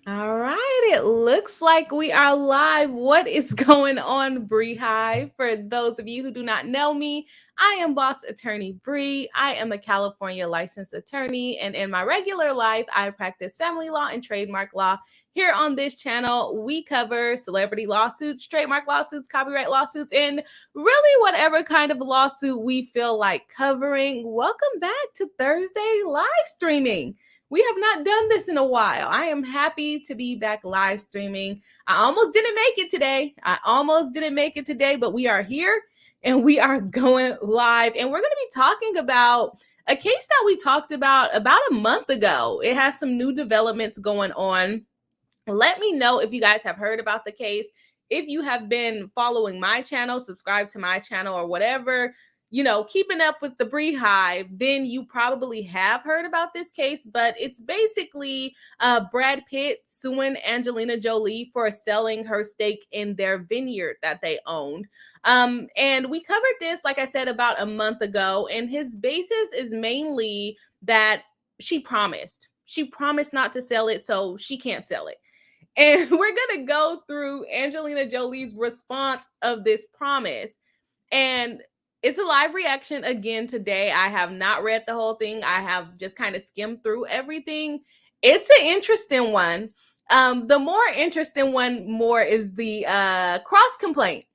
All right, it looks like we are live. What is going on, BRI-HIVE? For those of you who do not know me, I am Boss Attorney Bri. I am a California licensed attorney, and in my regular life, I practice family law and trademark law. Here on this channel, we cover celebrity lawsuits, trademark lawsuits, copyright lawsuits, and really whatever kind of lawsuit we feel like covering. Welcome back to Thursday live streaming. We have not done this in a while. I am happy to be back live streaming. I almost didn't make it today, but we are here and we are going live. And we're going to be talking about a case that we talked about a month ago. It has some new developments going on. Let me know if you guys have heard about the case. If you have been following my channel, subscribe to my channel or whatever, keeping up with the BRI-HIVE, then you probably have heard about this case, but it's basically Brad Pitt suing Angelina Jolie for selling her stake in their vineyard that they owned. And we covered this, like I said, about a month ago, and his basis is mainly that she promised not to sell it, so she can't sell it. And we're going to go through Angelina Jolie's response of this promise. And it's a live reaction again today. I have not read the whole thing. I have just kind of skimmed through everything. It's an interesting one. The more interesting one is the cross complaint.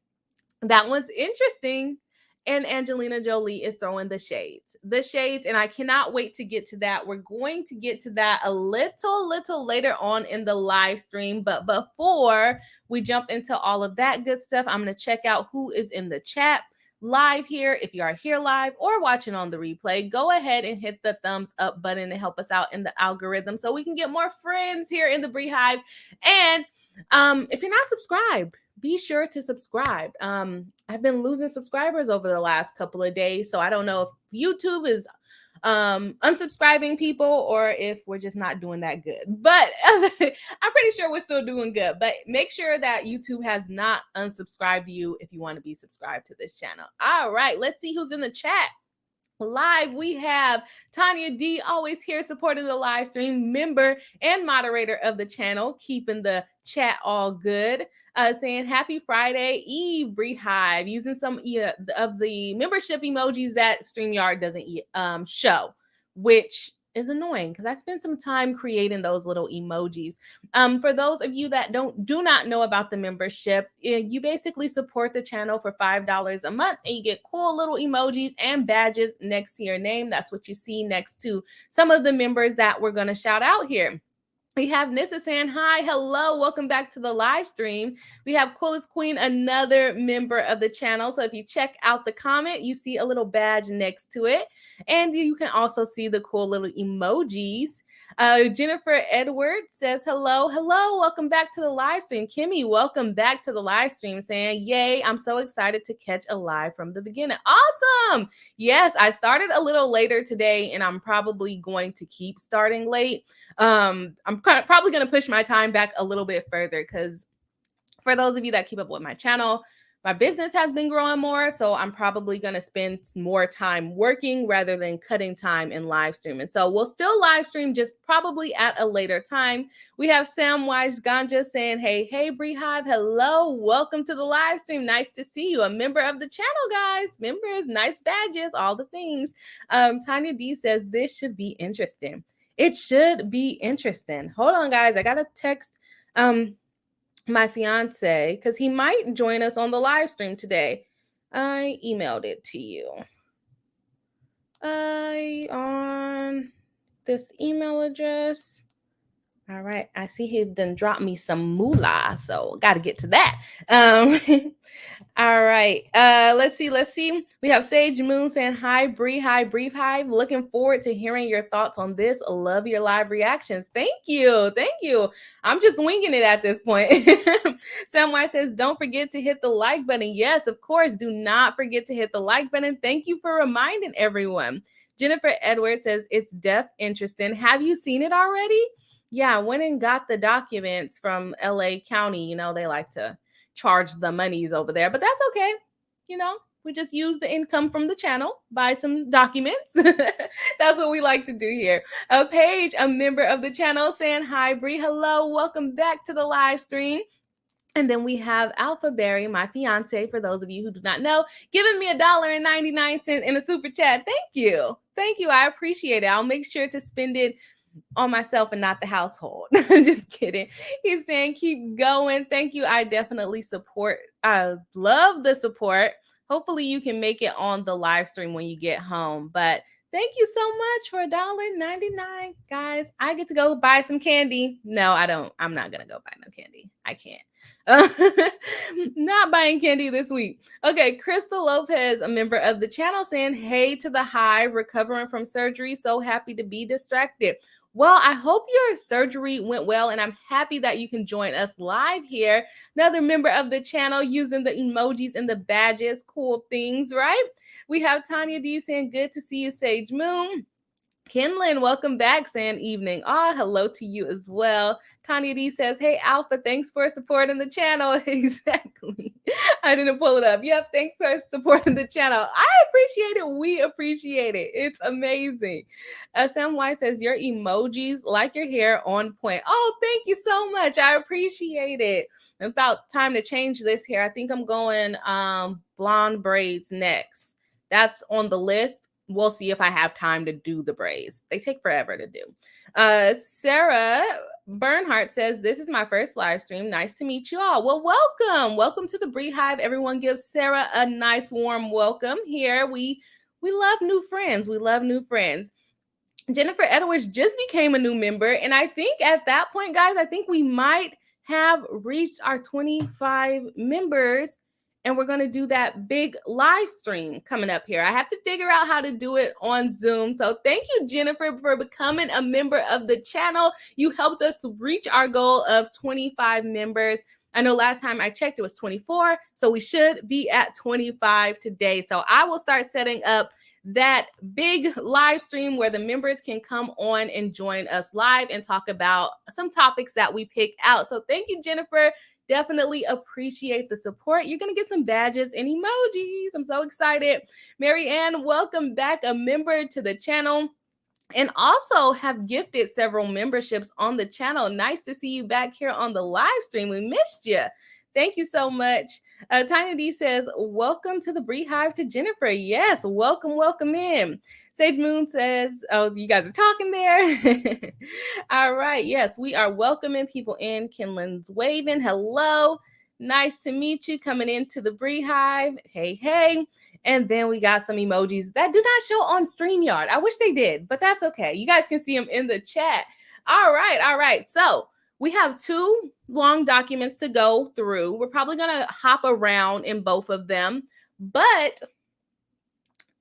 That one's interesting. And Angelina Jolie is throwing the shades, and I cannot wait to get to that. We're going to get to that a little later on in the live stream. But before we jump into all of that good stuff, I'm going to check out who is in the chat live here. If you are here live or watching on the replay, go ahead and hit the thumbs up button to help us out in the algorithm so we can get more friends here in the BRI-HIVE. And if you're not subscribed, be sure to subscribe. I've been losing subscribers over the last couple of days, so I don't know if YouTube is unsubscribing people or if we're just not doing that good. But I'm pretty sure we're still doing good. But make sure that YouTube has not unsubscribed you if you want to be subscribed to this channel. All right, let's see who's in the chat. Live, we have Tanya D, always here supporting the live stream, member and moderator of the channel, keeping the chat all good. Saying happy Friday Eve, BRI-HIVE, using some of the membership emojis that StreamYard doesn't show, which is annoying because I spent some time creating those little emojis. For those of you that do not know about the membership, you basically support the channel for $5 a month and you get cool little emojis and badges next to your name. That's what you see next to some of the members that we're going to shout out here. We have Nissa saying, hi, hello, welcome back to the live stream. We have Coolest Queen, another member of the channel. So if you check out the comment, you see a little badge next to it. And you can also see the cool little emojis. Jennifer Edwards says, hello, welcome back to the live stream. Kimmy, welcome back to the live stream, saying, yay, I'm so excited to catch a live from the beginning. Awesome. Yes, I started a little later today, and I'm probably going to keep starting late. I'm probably going to push my time back a little bit further because for those of you that keep up with my channel, my business has been growing more, so I'm probably going to spend more time working rather than cutting time in live streaming. So we'll still live stream, just probably at a later time. We have Samwise Ganja saying, hey, BRI-HIVE, hello, welcome to the live stream. Nice to see you, a member of the channel, guys. Members, nice badges, all the things. Tanya D says, this should be interesting. It should be interesting. Hold on, guys. I got to text my fiance because he might join us on the live stream today. I emailed it to you. On this email address. All right. I see he done dropped me some moolah, so got to get to that. All right. Let's see. We have Sage Moon saying, hi, BRI-HIVE. Looking forward to hearing your thoughts on this. Love your live reactions. Thank you. I'm just winging it at this point. Samwise says, don't forget to hit the like button. Yes, of course. Do not forget to hit the like button. Thank you for reminding everyone. Jennifer Edwards says, it's interesting. Have you seen it already? Yeah, I went and got the documents from LA County. They like to charge the monies over there, but that's okay. We just use the income from the channel, buy some documents. That's what we like to do here. Paige, a member of the channel, saying hi, Bri. Hello, welcome back to the live stream. And then we have Alpha Berry, my fiance, for those of you who do not know, giving me $1.99 in a super chat. Thank you. Thank you. I appreciate it. I'll make sure to spend it on myself and not the household. Just kidding. He's saying, keep going. Thank you. I definitely support. I love the support. Hopefully you can make it on the live stream when you get home. But thank you so much for $1.99. Guys, I get to go buy some candy. No, I don't. I'm not going to go buy no candy. I can't. Not buying candy this week. Okay, Crystal Lopez, a member of the channel, saying, hey to the Hive, recovering from surgery. So happy to be distracted. Well, I hope your surgery went well, and I'm happy that you can join us live here. Another member of the channel using the emojis and the badges, cool things, right? We have Tanya D saying, good to see you, Sage Moon. Kinlan, welcome back, saying evening. Hello to you as well. Tanya D says, hey, Alpha, thanks for supporting the channel. Exactly. I didn't pull it up. Yep, thanks for supporting the channel. I appreciate it. We appreciate it. It's amazing. Sam White says, your emojis like your hair on point. Oh, thank you so much. I appreciate it. About time to change this hair. I think I'm going blonde braids next. That's on the list. We'll see if I have time to do the braids. They take forever to do. Sarah Bernhardt says, this is my first live stream. Nice to meet you all. Well, welcome. Welcome to the BRI-HIVE. Everyone give Sarah a nice warm welcome here. We love new friends. We love new friends. Jennifer Edwards just became a new member. And I think at that point, guys, I think we might have reached our 25 members. And we're going to do that big live stream coming up here. I have to figure out how to do it on Zoom. So thank you, Jennifer, for becoming a member of the channel. You helped us to reach our goal of 25 members. I know last time I checked, it was 24. So we should be at 25 today. So I will start setting up that big live stream where the members can come on and join us live and talk about some topics that we pick out. So thank you, Jennifer. Definitely appreciate the support. You're going to get some badges and emojis. I'm so excited. Mary Ann, welcome back, a member to the channel, and also have gifted several memberships on the channel. Nice to see you back here on the live stream. We missed you. Thank you so much. Tiny D says, welcome to the BRI-HIVE to Jennifer. Yes, welcome in. Sage Moon says, oh, you guys are talking there. All right. Yes, we are welcoming people in. Kinlan's waving. Hello. Nice to meet you coming into the BRI-HIVE. Hey. And then we got some emojis that do not show on StreamYard. I wish they did, but that's okay. You guys can see them in the chat. All right. So we have 2 long documents to go through. We're probably going to hop around in both of them, but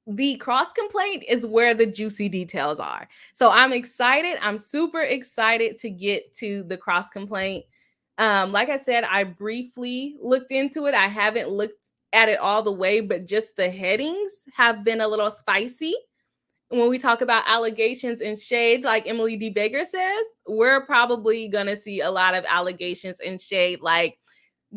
the cross complaint is where the juicy details are. So I'm excited. I'm super excited to get to the cross complaint. Like I said, I briefly looked into it. I haven't looked at it all the way, but just the headings have been a little spicy. When we talk about allegations and shade, like Emily D. Baker says, we're probably going to see a lot of allegations and shade. Like,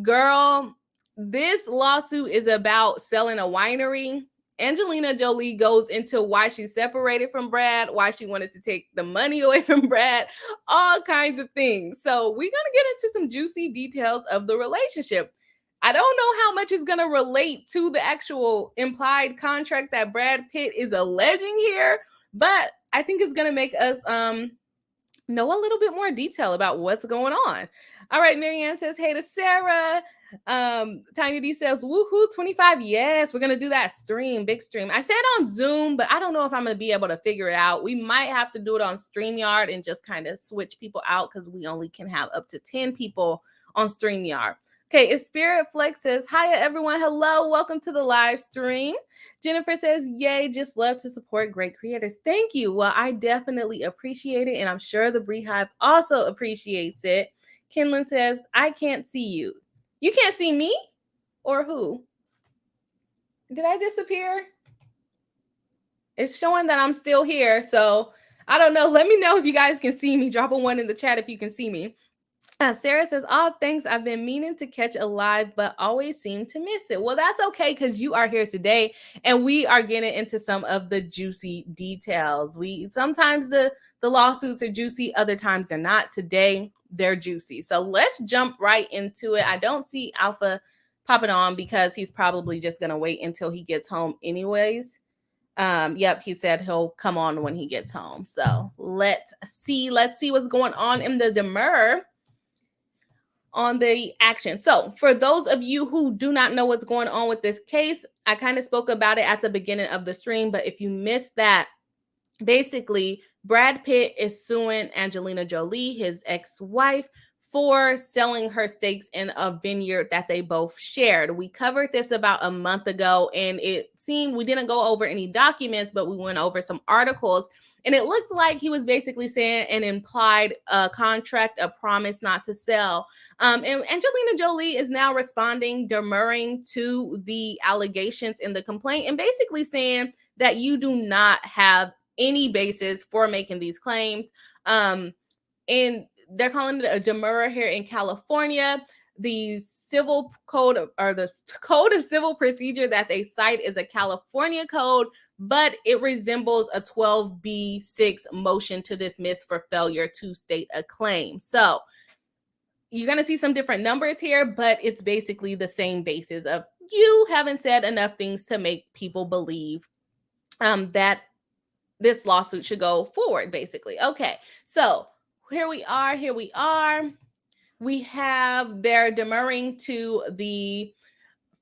girl, this lawsuit is about selling a winery. Angelina Jolie goes into why she separated from Brad, why she wanted to take the money away from Brad, all kinds of things. So we're going to get into some juicy details of the relationship. I don't know how much is going to relate to the actual implied contract that Brad Pitt is alleging here, but I think it's going to make us know a little bit more detail about what's going on. All right, Marianne says, hey to Sarah. Tiny D says, woohoo, 25. Yes, we're going to do that stream, big stream. I said on Zoom, but I don't know if I'm going to be able to figure it out. We might have to do it on StreamYard and just kind of switch people out because we only can have up to 10 people on StreamYard. Okay, if Spirit Flex says, hiya everyone, hello, welcome to the live stream. Jennifer says, yay, just love to support great creators. Thank you. Well, I definitely appreciate it, and I'm sure the BRI-HIVE also appreciates it. Kinlan says, I can't see you. You can't see me? Or who? Did I disappear? It's showing that I'm still here, so I don't know. Let me know if you guys can see me. Drop a 1 in the chat if you can see me. Sarah says, "All thanks. I've been meaning to catch a live, but always seem to miss it." Well, that's okay because you are here today, and we are getting into some of the juicy details. We sometimes the lawsuits are juicy, other times they're not. Today they're juicy, so let's jump right into it. I don't see Alpha popping on because he's probably just gonna wait until he gets home, anyways. Yep, he said he'll come on when he gets home. So let's see what's going on in the demur on the action. So for those of you who do not know what's going on with this case, I kind of spoke about it at the beginning of the stream, but if you missed that, basically Brad Pitt is suing Angelina Jolie, his ex-wife, for selling her stakes in a vineyard that they both shared. We covered this about a month ago, and it seemed we didn't go over any documents, but we went over some articles. And it looked like he was basically saying an implied contract, a promise not to sell. And Angelina Jolie is now responding, demurring to the allegations in the complaint, and basically saying that you do not have any basis for making these claims. And they're calling it a demurrer here in California. The civil code or the code of civil procedure that they cite is a California code, but it resembles a 12B6 motion to dismiss for failure to state a claim. So you're going to see some different numbers here, but it's basically the same basis of you haven't said enough things to make people believe that this lawsuit should go forward, basically. Okay, so here we are. We have they're demurring to the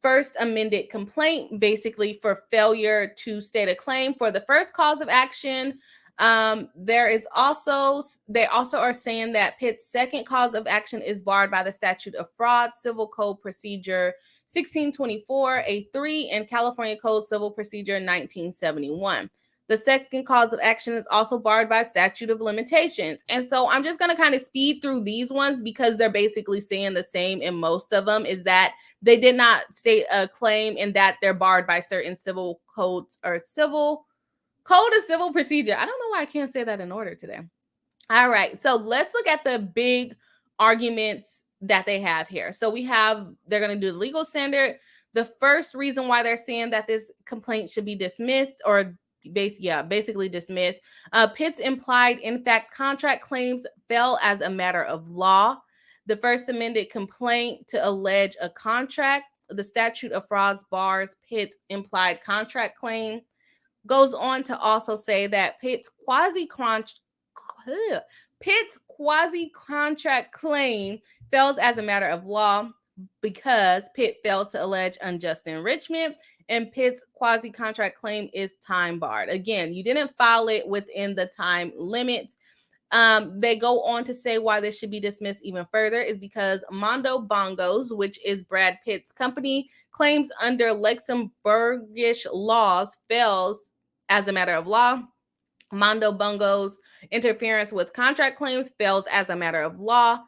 first amended complaint, basically for failure to state a claim for the first cause of action. They also are saying that Pitt's second cause of action is barred by the statute of fraud, Civil Code Procedure 1624A3 and California Code Civil Procedure 1971. The second cause of action is also barred by statute of limitations. And so I'm just going to kind of speed through these ones because they're basically saying the same in most of them, is that they did not state a claim and that they're barred by certain civil codes or civil code of civil procedure. I don't know why I can't say that in order today. All right, so let's look at the big arguments that they have here. So they're going to do the legal standard. The first reason why they're saying that this complaint should be dismissed or basically dismissed. Pitt's implied in fact contract claims fell as a matter of law. The first amended complaint to allege a contract, the statute of frauds bars Pitt's implied contract claim. Goes on to also say that Pitt's quasi-contract claim fails as a matter of law because Pitt fails to allege unjust enrichment, and Pitt's quasi-contract claim is time barred. Again, you didn't file it within the time limits. They go on to say why this should be dismissed even further is because Mondo Bongos, which is Brad Pitt's company, claims under Luxembourgish laws fails as a matter of law. Mondo Bongos interference with contract claims fails as a matter of law.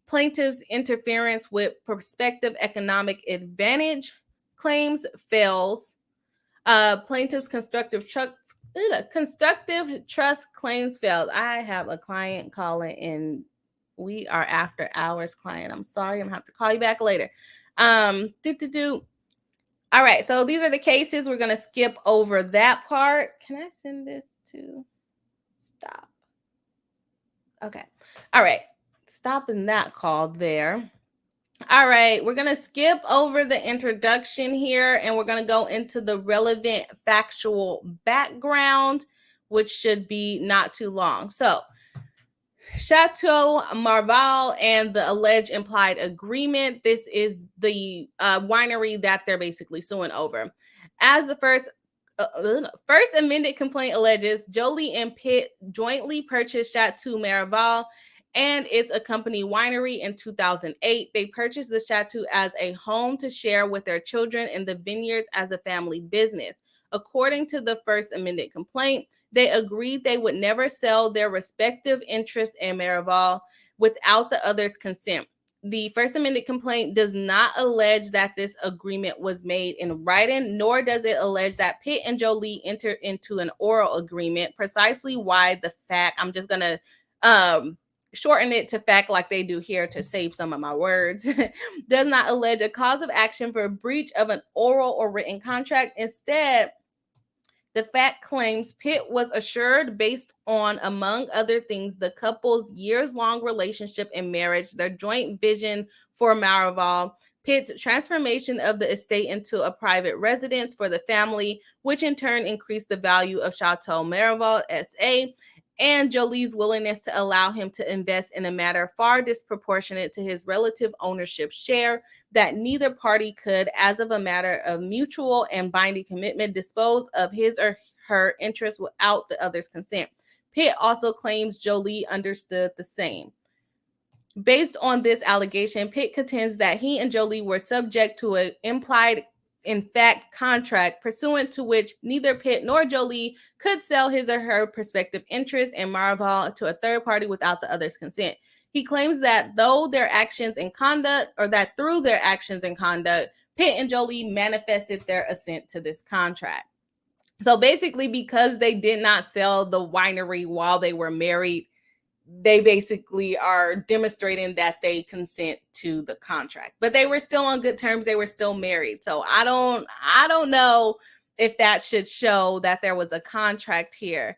Plaintiff's interference with prospective economic advantage claims fails. Plaintiff's constructive trust claims fails. I have a client calling and we are after hours client. I'm sorry, I'm gonna have to call you back later. All right, so these are the cases. We're gonna skip over that part. Can I send this to stop? Okay, all right, stopping that call there. All right, we're going to skip over the introduction here, and we're going to go into the relevant factual background, which should be not too long. So, Chateau Marval and the alleged implied agreement. This is the winery that they're basically suing over. As the first amended complaint alleges, Jolie and Pitt jointly purchased Chateau Marval and it's a company winery in 2008. They purchased the chateau as a home to share with their children and the vineyards as a family business. According to the first amended complaint, they agreed they would never sell their respective interests in Marval without the other's consent. The first amended complaint does not allege that this agreement was made in writing, nor does it allege that Pitt and Jolie entered into an oral agreement. Precisely why the fact, I'm just going to shorten it to fact like they do here to save some of my words, does not allege a cause of action for breach of an oral or written contract. Instead, the fact claims Pitt was assured based on, among other things, the couple's years-long relationship and marriage, their joint vision for Maraval, Pitt's transformation of the estate into a private residence for the family, which in turn increased the value of Chateau Maraval SA, and Jolie's willingness to allow him to invest in a matter far disproportionate to his relative ownership share, that neither party could, as of a matter of mutual and binding commitment, dispose of his or her interest without the other's consent. Pitt also claims Jolie understood the same. Based on this allegation, Pitt contends that he and Jolie were subject to an implied in fact contract pursuant to which neither Pitt nor Jolie could sell his or her prospective interest in Maraval to a third party without the other's consent. He claims that through their actions and conduct, Pitt and Jolie manifested their assent to this contract. So basically, because they did not sell the winery while they were married, they basically are demonstrating that they consent to the contract, but they were still on good terms. They were still married. So I don't know if that should show that there was a contract here.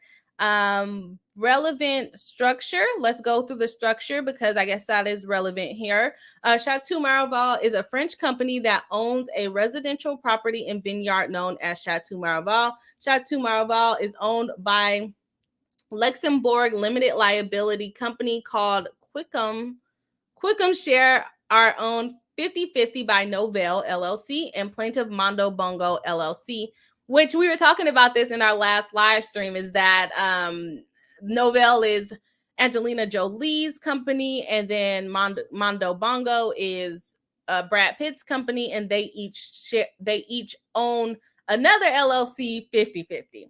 Relevant structure. Let's go through the structure because I guess that is relevant here. Chateau Maraval is a French company that owns a residential property in Vineyard known as Chateau Maraval. Chateau Maraval is owned by Luxembourg limited liability company called Quickham Share are owned 50-50 by Novell LLC and Plaintiff Mondo Bongo LLC, which we were talking about this in our last live stream, is that Novell is Angelina Jolie's company, and then Mondo Bongo is Brad Pitt's company, and they each own another LLC 50-50.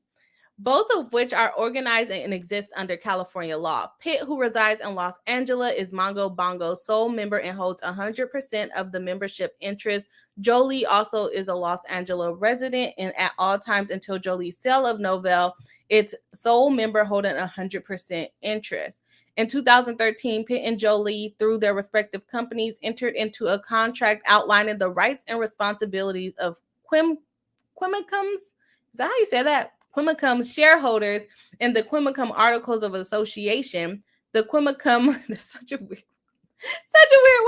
Both of which are organized and exist under California law. Pitt, who resides in Los Angeles, is Mondo Bongo's sole member and holds 100% of the membership interest. Jolie also is a Los Angeles resident, and at all times until Jolie's sale of Novell, its sole member holding 100% interest. In 2013, Pitt and Jolie, through their respective companies, entered into a contract outlining the rights and responsibilities of Quimicum's, is that how you say that? Quimicum's shareholders in the Quimicum Articles of Association. The Quimicum, that's such a weird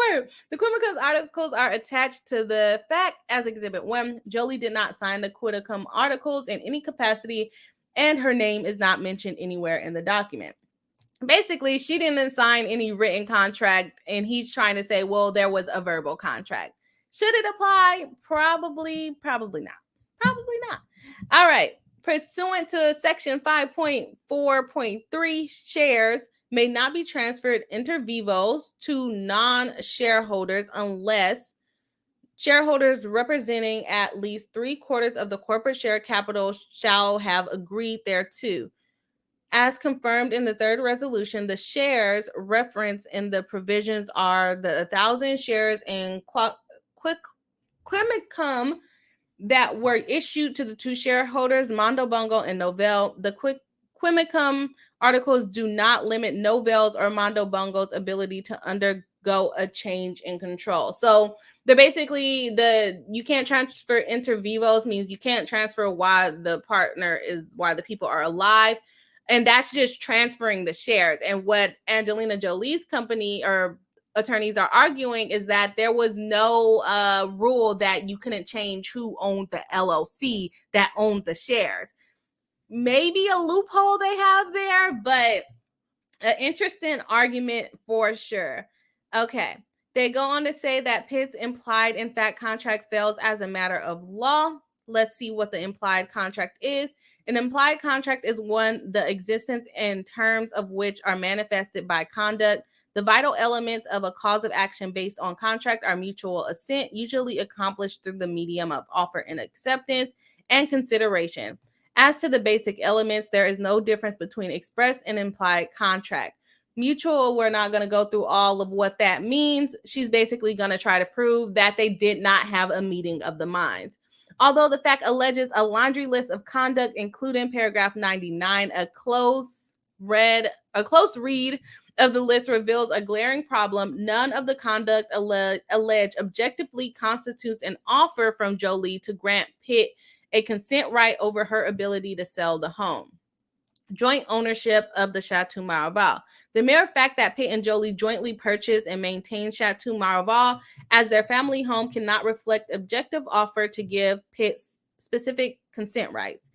word. The Quimicum Articles are attached to the fact as Exhibit 1. Jolie did not sign the Quimicum Articles in any capacity, and her name is not mentioned anywhere in the document. Basically, she didn't sign any written contract, and he's trying to say, well, there was a verbal contract. Should it apply? Probably not. Probably not. All right. Pursuant to Section 5.4.3, shares may not be transferred inter vivos to non-shareholders unless shareholders representing at least 3/4 of the corporate share capital shall have agreed thereto. As confirmed in the third resolution, the shares referenced in the provisions are the 1,000 shares in Quimicum that were issued to the two shareholders, Mondo Bongo and Novell. The Quimicum articles do not limit Novell's or Mondo Bongo's ability to undergo a change in control. So they're basically you can't transfer inter vivos, means you can't transfer while the people are alive. And that's just transferring the shares. And what Angelina Jolie's company or attorneys are arguing is that there was no rule that you couldn't change who owned the LLC that owned the shares. Maybe a loophole they have there, but an interesting argument for sure. Okay. They go on to say that Pitt's implied in fact contract fails as a matter of law. Let's see what the implied contract is. An implied contract is one the existence and terms of which are manifested by conduct. The vital elements of a cause of action based on contract are mutual assent, usually accomplished through the medium of offer and acceptance and consideration. As to the basic elements, there is no difference between expressed and implied contract. Mutual, we're not going to go through all of what that means. She's basically going to try to prove that they did not have a meeting of the minds. Although the fact alleges a laundry list of conduct, including paragraph 99, a close read of the list reveals a glaring problem. None of the conduct alleged objectively constitutes an offer from Jolie to grant Pitt a consent right over her ability to sell the home. Joint ownership of the Chateau Miraval. The mere fact that Pitt and Jolie jointly purchased and maintain Chateau Miraval as their family home cannot reflect objective offer to give Pitt specific consent rights.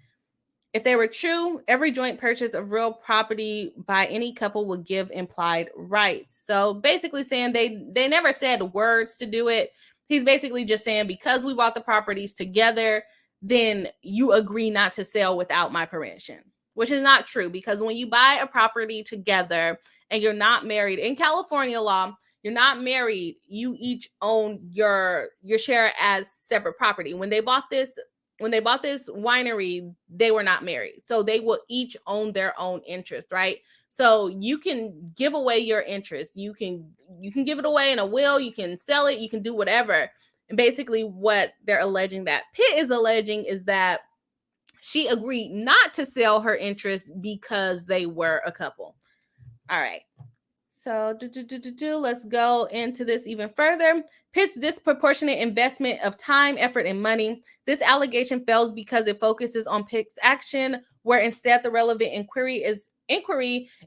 If they were true, every joint purchase of real property by any couple would give implied rights. So basically saying they never said words to do it. He's basically just saying, because we bought the properties together, then you agree not to sell without my permission, which is not true, because when you buy a property together and you're not married, in California law, you're not married, you each own your share as separate property. When they bought this winery, they were not married. So they will each own their own interest, right? So you can give away your interest. You can give it away in a will, you can sell it, you can do whatever. And basically what they're alleging, that Pitt is alleging, is that she agreed not to sell her interest because they were a couple. All right. So let's go into this even further. Pitt's disproportionate investment of time, effort, and money. This allegation fails because it focuses on Pitt's action, where instead the relevant inquiry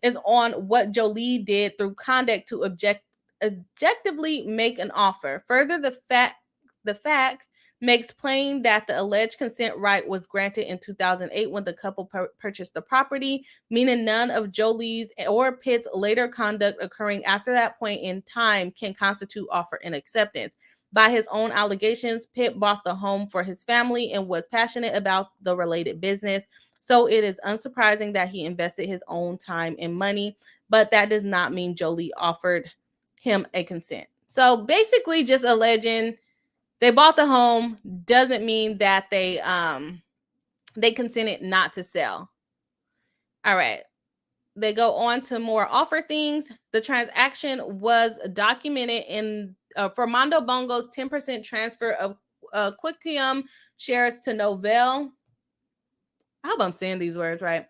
is on what Jolie did through conduct to objectively make an offer. Further, the fact makes plain that the alleged consent right was granted in 2008 when the couple purchased the property, meaning none of Jolie's or Pitt's later conduct occurring after that point in time can constitute offer and acceptance. By his own allegations, Pitt bought the home for his family and was passionate about the related business. So it is unsurprising that he invested his own time and money, but that does not mean Jolie offered him a consent. So basically just alleging they bought the home doesn't mean that they consented not to sell. All right. They go on to more offer things. The transaction was documented in for Mondo Bongo's 10% transfer of Quickium shares to Novell. I hope I'm saying these words right.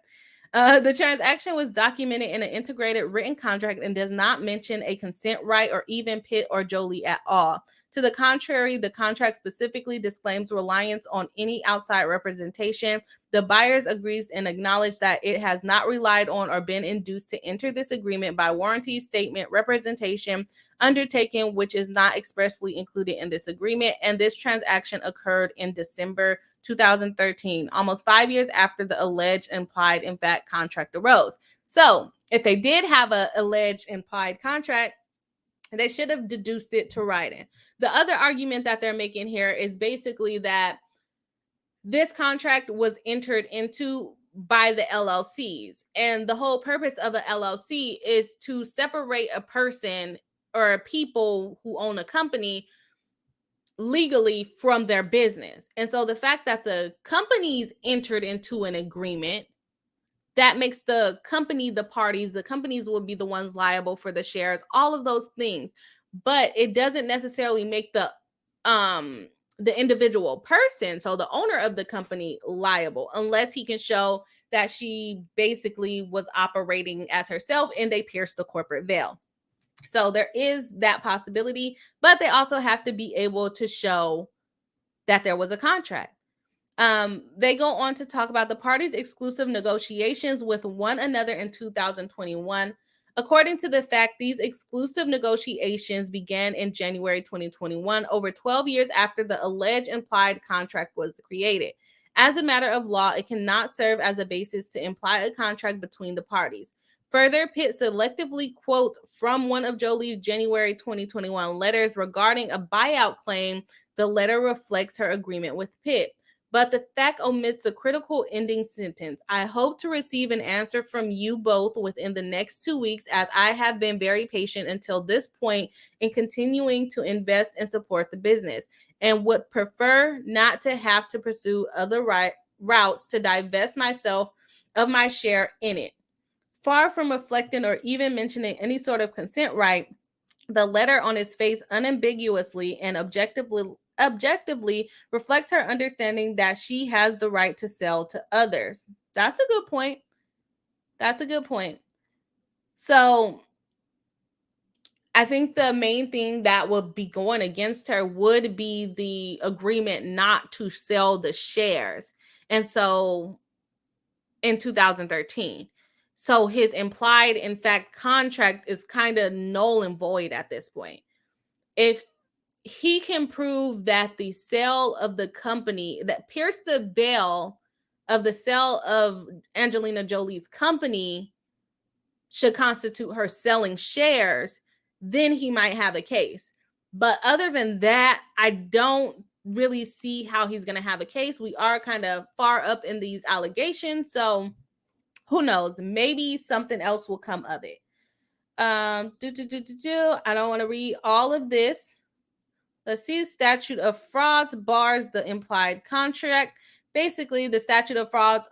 The transaction was documented in an integrated written contract and does not mention a consent right or even Pitt or Jolie at all. To the contrary, the contract specifically disclaims reliance on any outside representation. The buyers agrees and acknowledge that it has not relied on or been induced to enter this agreement by warranty, statement, representation, undertaking, which is not expressly included in this agreement. And this transaction occurred in December 2013, almost 5 years after the alleged implied in fact contract arose. So if they did have an alleged implied contract, they should have deduced it to writing. The other argument that they're making here is basically that this contract was entered into by the LLCs. And the whole purpose of an LLC is to separate a person or people who own a company legally from their business. And so the fact that the companies entered into an agreement, that makes the company the parties. The companies will be the ones liable for the shares, all of those things. But it doesn't necessarily make the individual person, so the owner of the company, liable, unless he can show that she basically was operating as herself and they pierced the corporate veil. So there is that possibility, but they also have to be able to show that there was a contract. They go on to talk about the parties' exclusive negotiations with one another in 2021. According to the fact, these exclusive negotiations began in January 2021, over 12 years after the alleged implied contract was created. As a matter of law, it cannot serve as a basis to imply a contract between the parties. Further, Pitt selectively quotes from one of Jolie's January 2021 letters regarding a buyout claim. The letter reflects her agreement with Pitt, but the fact omits the critical ending sentence. I hope to receive an answer from you both within the next 2 weeks, as I have been very patient until this point in continuing to invest and support the business, and would prefer not to have to pursue other routes to divest myself of my share in it. Far from reflecting or even mentioning any sort of consent right, the letter on its face unambiguously and objectively reflects her understanding that she has the right to sell to others. That's a good point. So I think the main thing that would be going against her would be the agreement not to sell the shares. And so in 2013. So his implied, in fact, contract is kind of null and void at this point. If he can prove that the sale of the company, that pierced the veil of the sale of Angelina Jolie's company should constitute her selling shares, then he might have a case. But other than that, I don't really see how he's going to have a case. We are kind of far up in these allegations, so who knows? Maybe something else will come of it. I don't want to read all of this. Let's see. Statute of frauds bars the implied contract. Basically, the statute of frauds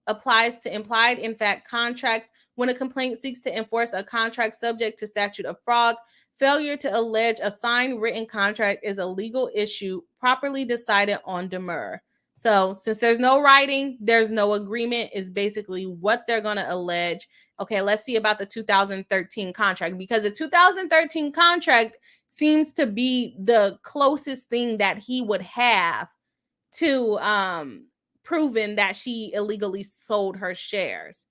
applies to implied, in fact, contracts when a complaint seeks to enforce a contract subject to statute of frauds. Failure to allege a signed written contract is a legal issue properly decided on demur. So since there's no writing, there's no agreement is basically what they're going to allege. Okay, let's see about the 2013 contract, because the 2013 contract seems to be the closest thing that he would have to proving that she illegally sold her shares.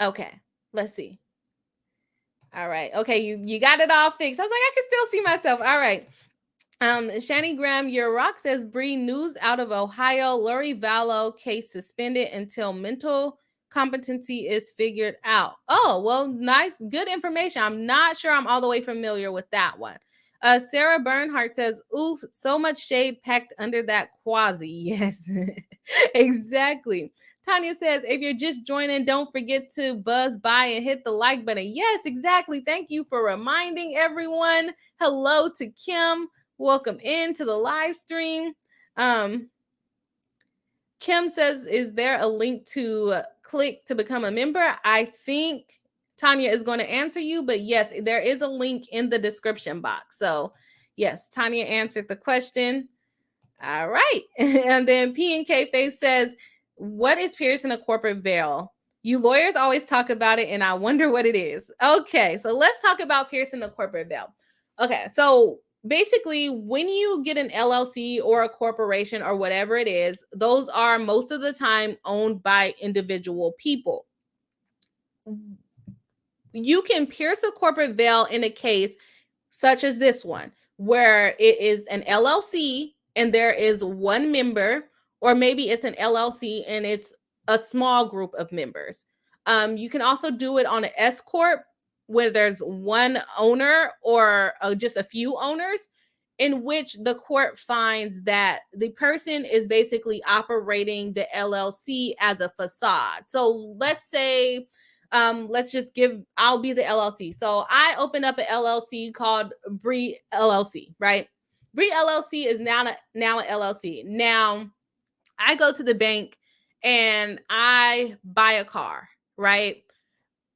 Okay, let's see. All right. Okay, you got it all fixed. I was like, I can still see myself. All right. Shani Graham, your rock says Bri, news out of Ohio, Lori Vallow case suspended until mental competency is figured out. Oh, well, nice, good information. I'm not sure I'm all the way familiar with that one. Sarah Bernhardt says, oof, so much shade packed under that quasi. Yes, exactly. Tanya says, if you're just joining, don't forget to buzz by and hit the like button. Yes, exactly. Thank you for reminding everyone. Hello to Kim. Welcome into the live stream. Kim says, is there a link to click to become a member? I think Tanya is going to answer you, but yes, there is a link in the description box. So yes, Tanya answered the question. All right. And then P and K Face says, what is piercing a corporate veil? You lawyers always talk about it, and I wonder what it is. Okay, so let's talk about piercing the corporate veil. Okay, so basically, when you get an LLC or a corporation or whatever it is, those are most of the time owned by individual people. You can pierce a corporate veil in a case such as this one, where it is an LLC and there is one member, or maybe it's an LLC and it's a small group of members. You can also do it on an S Corp where there's one owner or just a few owners, in which the court finds that the person is basically operating the LLC as a facade. So let's say, I'll be the LLC. So I opened up an LLC called Bri LLC, right? Bri LLC is now an LLC. Now I go to the bank and I buy a car, right?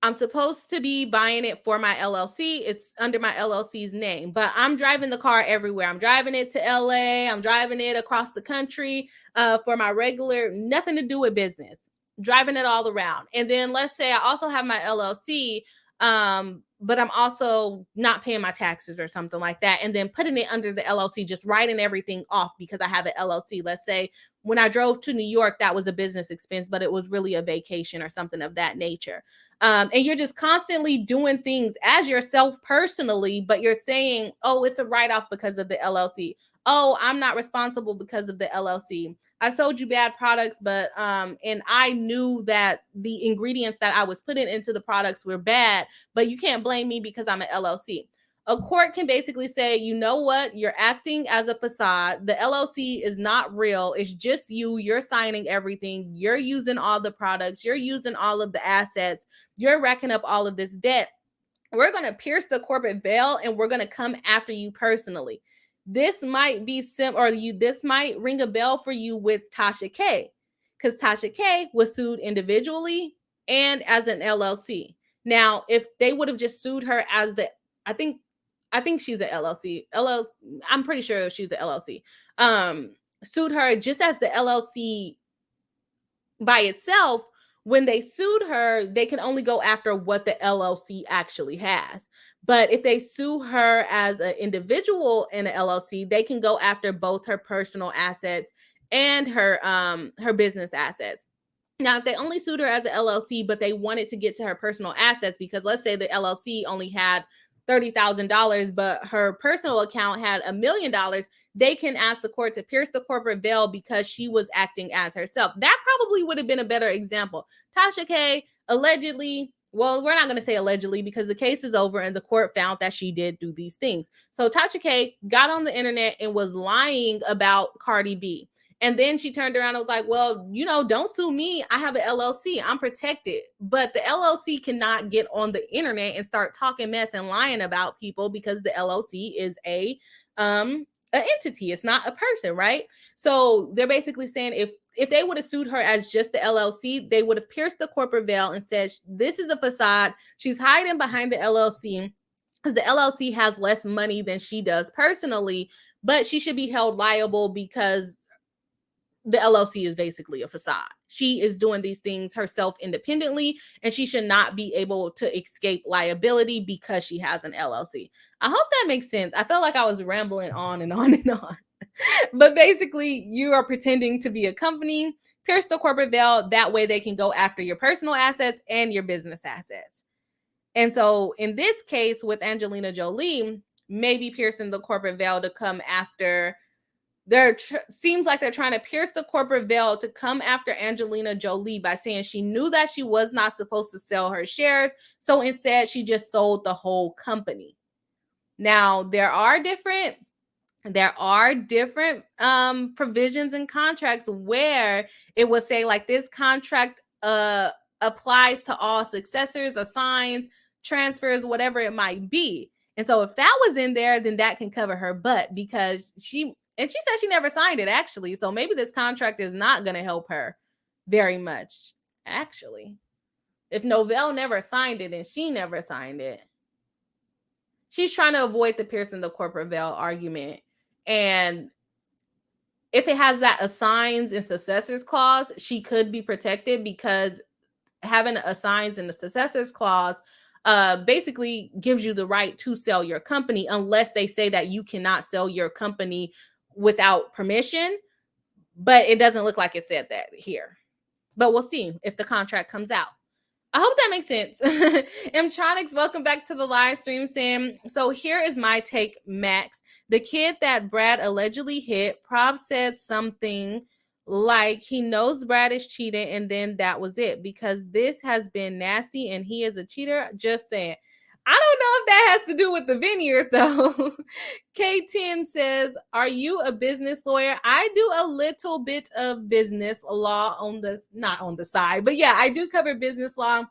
I'm supposed to be buying it for my LLC. It's under my LLC's name, but I'm driving the car everywhere. I'm driving it to LA. I'm driving it across the country for my regular, nothing to do with business, driving it all around. And then let's say I also have my LLC, but I'm also not paying my taxes or something like that. And then putting it under the LLC, just writing everything off because I have an LLC. Let's say when I drove to New York, that was a business expense, but it was really a vacation or something of that nature. And you're just constantly doing things as yourself personally, but you're saying, oh, it's a write-off because of the LLC. Oh, I'm not responsible because of the LLC. I sold you bad products, but and I knew that the ingredients that I was putting into the products were bad, but you can't blame me because I'm an LLC. A court can basically say, you know what? You're acting as a facade. The LLC is not real. It's just you. You're signing everything. You're using all the products. You're using all of the assets. You're racking up all of this debt. We're going to pierce the corporate veil and we're going to come after you personally. This might be this might ring a bell for you with Tasha K, because Tasha K was sued individually and as an LLC. Now, if they would have just sued her as I think she's an LLC. I'm pretty sure she's an LLC. Sued her just as the LLC by itself. When they sued her, they can only go after what the LLC actually has. But if they sue her as an individual in an LLC, they can go after both her personal assets and her business assets. Now, if they only sued her as an LLC, but they wanted to get to her personal assets, because let's say the LLC only had $30,000, but her personal account had $1 million, they can ask the court to pierce the corporate veil because she was acting as herself. That probably would have been a better example. Tasha K allegedly, well, we're not going to say allegedly because the case is over and the court found that she did do these things. So Tasha K got on the internet and was lying about Cardi B. And then she turned around and was like, well, don't sue me. I have an LLC. I'm protected. But the LLC cannot get on the internet and start talking mess and lying about people because the LLC is a entity. It's not a person, right? So they're basically saying if they would have sued her as just the LLC, they would have pierced the corporate veil and said, this is a facade. She's hiding behind the LLC because the LLC has less money than she does personally, but she should be held liable because the LLC is basically a facade. She is doing these things herself independently, and she should not be able to escape liability because she has an LLC. I hope that makes sense. I felt like I was rambling on and on and on. But basically, you are pretending to be a company, pierce the corporate veil. That way they can go after your personal assets and your business assets. And so in this case with Angelina Jolie, maybe piercing the corporate veil to come after seems like they're trying to pierce the corporate veil to come after Angelina Jolie by saying she knew that she was not supposed to sell her shares. So instead, she just sold the whole company. Now, there are different provisions in contracts where it would say like this contract applies to all successors, assigns, transfers, whatever it might be. And so if that was in there, then that can cover her butt because she said she never signed it, actually. So maybe this contract is not going to help her very much, actually. If Novell never signed it and she never signed it, she's trying to avoid the piercing the corporate veil argument. And if it has that assigns and successors clause, she could be protected because having assigns and the successors clause basically gives you the right to sell your company unless they say that you cannot sell your company without permission, but it doesn't look like it said that here. But we'll see if the contract comes out. I hope that makes sense. Mtronics, welcome back to the live stream, Sam. So here is my take, Max. The kid that Brad allegedly hit, Prob said something like he knows Brad is cheating and then that was it because this has been nasty and he is a cheater. Just saying. I don't know if that has to do with the Vineyard, though. K10 says, are you a business lawyer? I do a little bit of business law not on the side, but yeah, I do cover business law.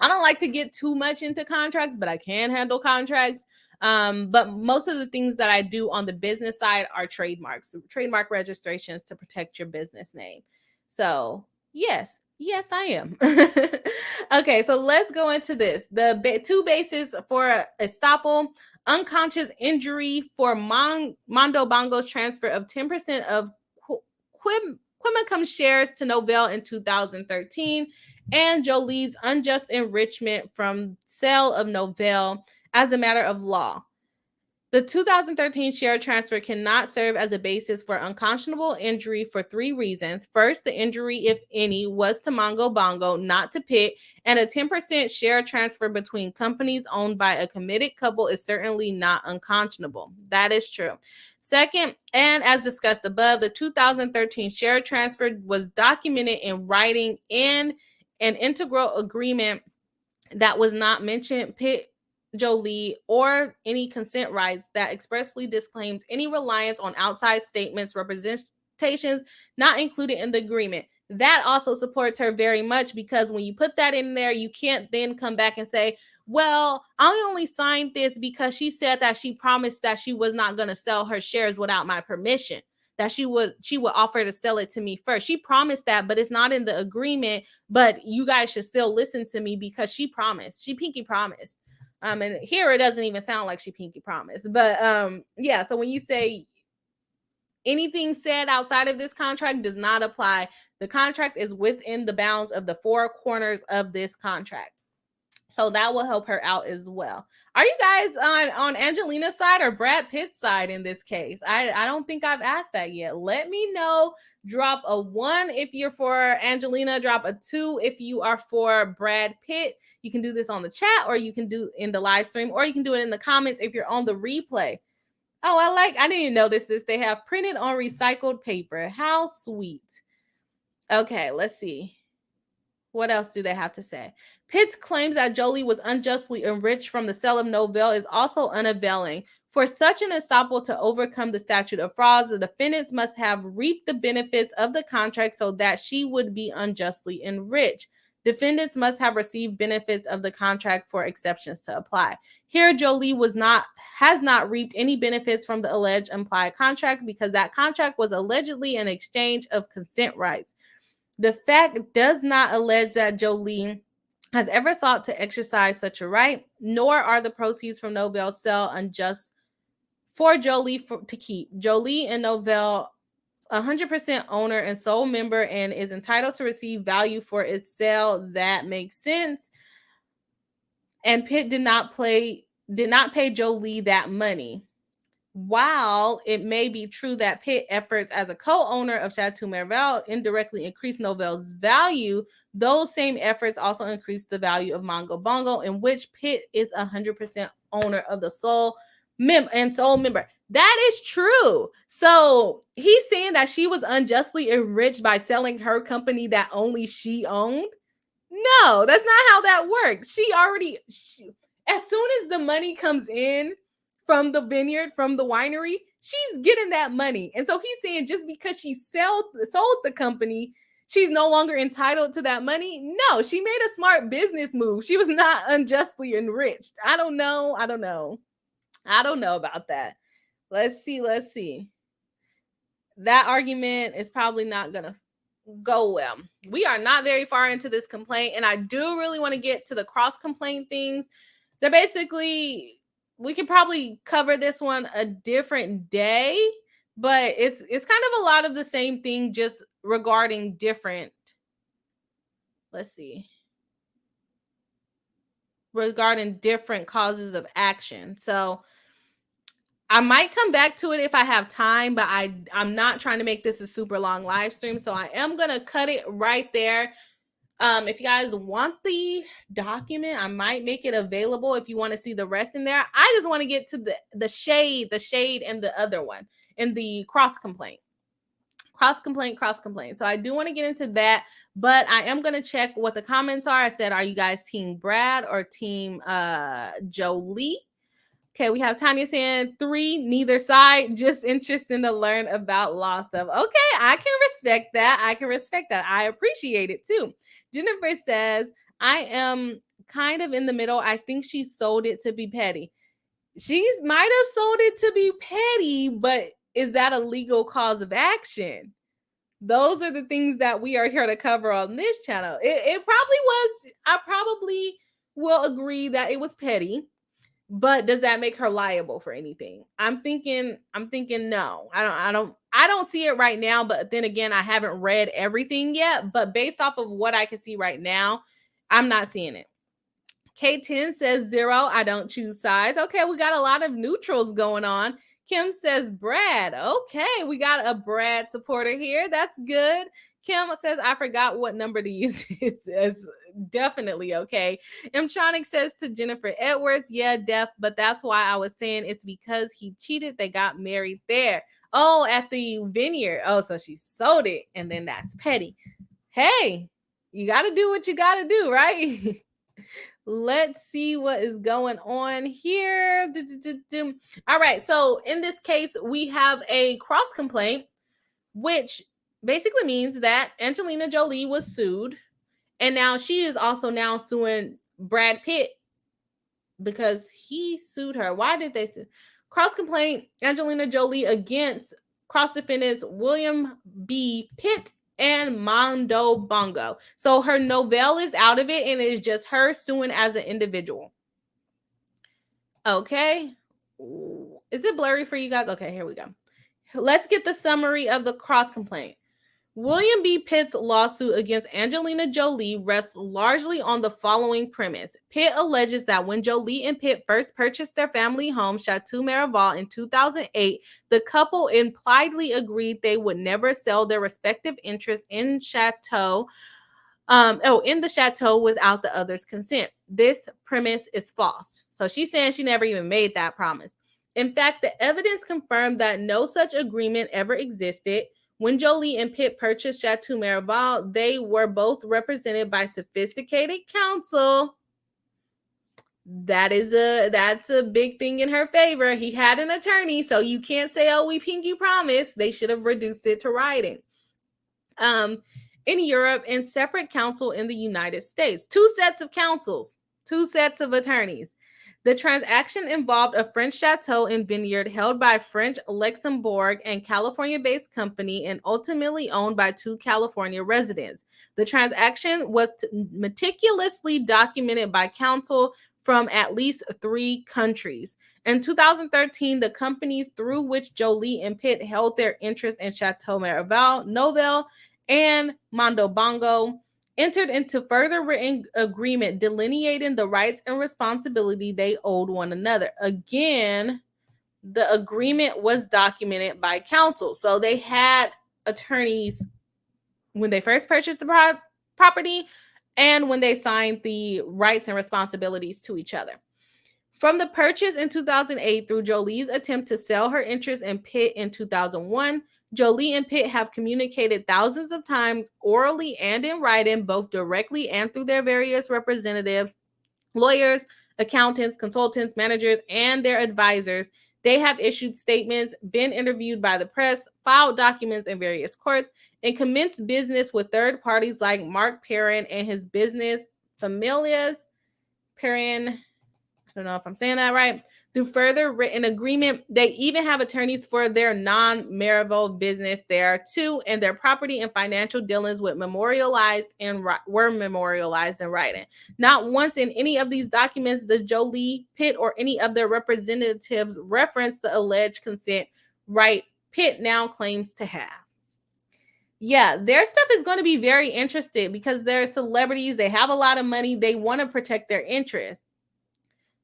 I don't like to get too much into contracts, but I can handle contracts. But most of the things that I do on the business side are trademarks, trademark registrations to protect your business name. So yes, I am. Okay, so let's go into this. The two bases for estoppel: unconscious injury for Mondo Bongo's transfer of 10% of Quimicum shares to Novell in 2013, and Jolie's unjust enrichment from sale of Novell as a matter of law. The 2013 share transfer cannot serve as a basis for unconscionable injury for three reasons. First, the injury, if any, was to Mongo Bongo, not to Pitt, and a 10% share transfer between companies owned by a committed couple is certainly not unconscionable. That is true. Second, and as discussed above, the 2013 share transfer was documented in writing in an integral agreement that was not mentioned Pitt, Jolie, or any consent rights that expressly disclaims any reliance on outside statements, representations not included in the agreement. That also supports her very much because when you put that in there, you can't then come back and say, well, I only signed this because she said that she promised that she was not going to sell her shares without my permission, that she would offer to sell it to me first. She promised that, but it's not in the agreement, but you guys should still listen to me because she promised. She pinky promised. And here it doesn't even sound like she pinky promised. But yeah, so when you say anything said outside of this contract does not apply, the contract is within the bounds of the four corners of this contract. So that will help her out as well. Are you guys on Angelina's side or Brad Pitt's side in this case? I don't think I've asked that yet. Let me know. Drop a 1 if you're for Angelina. Drop a 2 if you are for Brad Pitt. You can do this on the chat, or you can do in the live stream, or you can do it in the comments if you're on the replay. Oh, I didn't even notice this. They have printed on recycled paper. How sweet. Okay, let's see. What else do they have to say? Pitt's claims that Jolie was unjustly enriched from the sale of Novell is also unavailing. For such an estoppel to overcome the statute of frauds, the defendants must have reaped the benefits of the contract so that she would be unjustly enriched. Defendants must have received benefits of the contract for exceptions to apply. Here, Jolie has not reaped any benefits from the alleged implied contract because that contract was allegedly an exchange of consent rights. The fact does not allege that Jolie has ever sought to exercise such a right, nor are the proceeds from Novell's sale unjust for Jolie to keep. Jolie and Novell 100% owner and sole member and is entitled to receive value for its sale. That makes sense. And Pitt did not pay Jolie that money. While it may be true that Pitt efforts as a co-owner of Chateau Merveille indirectly increased Novell's value, those same efforts also increase the value of Mongo Bongo, in which Pitt is 100% owner of the sole member. That is true. So he's saying that she was unjustly enriched by selling her company that only she owned. No, that's not how that works. As soon as the money comes in from the vineyard, from the winery, she's getting that money. And so he's saying just because she sold the company, she's no longer entitled to that money. No, she made a smart business move. She was not unjustly enriched. I don't know about that. Let's see. That argument is probably not going to go well. We are not very far into this complaint, and I do really want to get to the cross complaint things. They're basically, we could probably cover this one a different day, but it's kind of a lot of the same thing, just regarding different, regarding different causes of action. So I might come back to it if I have time, but I'm not trying to make this a super long live stream, so I am going to cut it right there. If you guys want the document, I might make it available if you want to see the rest in there. I just want to get to the shade and the other one, and the cross complaint. So I do want to get into that, but I am going to check what the comments are. I said, are you guys team Brad or team Jolie? Okay, we have Tanya saying 3, neither side, just interested to learn about law stuff. Okay, I can respect that. I appreciate it too. Jennifer says, I am kind of in the middle. I think she sold it to be petty. She might have sold it to be petty, but is that a legal cause of action? Those are the things that we are here to cover on this channel. It probably was. I probably will agree that it was petty. But does that make her liable for anything? I'm thinking no. I don't see it right now, but then again, I haven't read everything yet, but based off of what I can see right now, I'm not seeing it. K10 says 0, I don't choose sides. Okay, we got a lot of neutrals going on. Kim says Brad. Okay, we got a Brad supporter here. That's good. Kim says, I forgot what number to use. It's definitely okay. Mtronic says to Jennifer Edwards, yeah, Def, but that's why I was saying it's because he cheated. They got married there. Oh, at the Vineyard. Oh, so she sold it, and then that's petty. Hey, you got to do what you got to do, right? Let's see what is going on here. All right, so in this case, we have a cross complaint, which basically means that Angelina Jolie was sued, and now she is also now suing Brad Pitt because he sued her. Why did they sue? Cross complaint, Angelina Jolie against cross defendants William B. Pitt and Mondo Bongo. So her Novell is out of it, and it is just her suing as an individual. Okay. Is it blurry for you guys? Okay, here we go. Let's get the summary of the cross complaint. William B. Pitt's lawsuit against Angelina Jolie rests largely on the following premise. Pitt alleges that when Jolie and Pitt first purchased their family home, Chateau Miraval, in 2008, the couple impliedly agreed they would never sell their respective interests in in the chateau without the other's consent. This premise is false. So she's saying she never even made that promise. In fact, the evidence confirmed that no such agreement ever existed. When Jolie and Pitt purchased Chateau Miraval, they were both represented by sophisticated counsel. That's a big thing in her favor. He had an attorney, so you can't say, "Oh, we pinky promise." They should have reduced it to writing. In Europe, and separate counsel in the United States. Two sets of counsels, two sets of attorneys. The transaction involved a French chateau in Vineyard held by French, Luxembourg, and California-based company and ultimately owned by two California residents. The transaction was meticulously documented by counsel from at least 3 countries. In 2013, the companies through which Jolie and Pitt held their interest in Chateau Miraval, Novel, and Mondobongo entered into further written agreement delineating the rights and responsibility they owed one another. Again, the agreement was documented by counsel. So they had attorneys when they first purchased the property and when they signed the rights and responsibilities to each other. From the purchase in 2008 through Jolie's attempt to sell her interest in Pitt in 2001, Jolie and Pitt have communicated thousands of times, orally and in writing, both directly and through their various representatives, lawyers, accountants, consultants, managers, and their advisors. They have issued statements, been interviewed by the press, filed documents in various courts, and commenced business with third parties like Mark Perrin and his business Familias Perrin. I don't know if I'm saying that right. Through further written agreement, they even have attorneys for their non-Miraval business there too, and their property and financial dealings were memorialized in writing. Not once in any of these documents does Jolie, Pitt, or any of their representatives reference the alleged consent right Pitt now claims to have. Yeah, their stuff is going to be very interesting because they're celebrities. They have a lot of money. They want to protect their interests.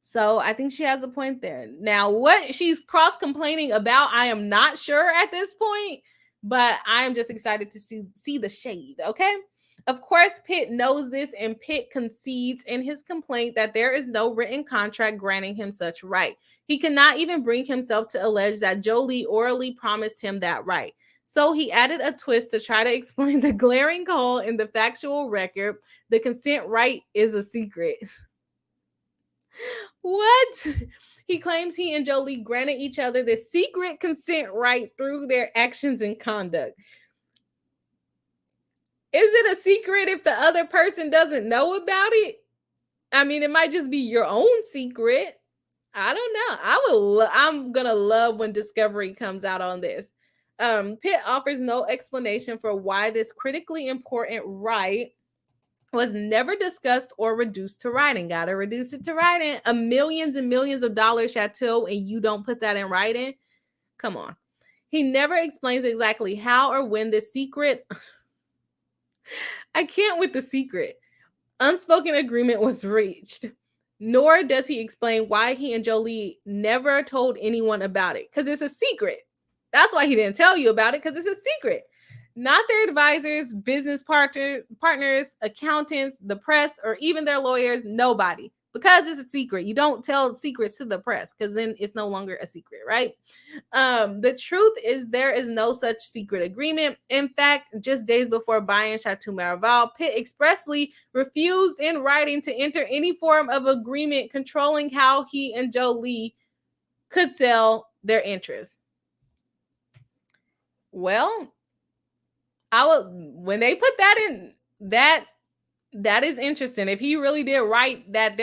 So I think she has a point there. Now, what she's cross-complaining about, I am not sure at this point, but I am just excited to see the shade, okay? Of course, Pitt knows this, and Pitt concedes in his complaint that there is no written contract granting him such right. He cannot even bring himself to allege that Jolie orally promised him that right. So he added a twist to try to explain the glaring hole in the factual record. The consent right is a secret. What? He claims he and Jolie granted each other the secret consent right through their actions and conduct. Is it a secret if the other person doesn't know about it? I mean, it might just be your own secret. I don't know. I'm going to love when discovery comes out on this. Pitt offers no explanation for why this critically important right was never discussed or reduced to writing. Gotta reduce it to writing. A millions and millions of dollars chateau, and you don't put that in writing? Come on. He never explains exactly how or when the secret... I can't with the secret. Unspoken agreement was reached. Nor does he explain why he and Jolie never told anyone about it, because it's a secret. That's why he didn't tell you about it, because it's a secret. Not their advisors, business partners, accountants, the press, or even their lawyers, nobody. Because it's a secret. You don't tell secrets to the press because then it's no longer a secret, right? The truth is there is no such secret agreement. In fact, just days before buying Chateau Miraval, Pitt expressly refused in writing to enter any form of agreement controlling how he and Jolie could sell their interest. Well, when they put that in, that is interesting. If he really did write that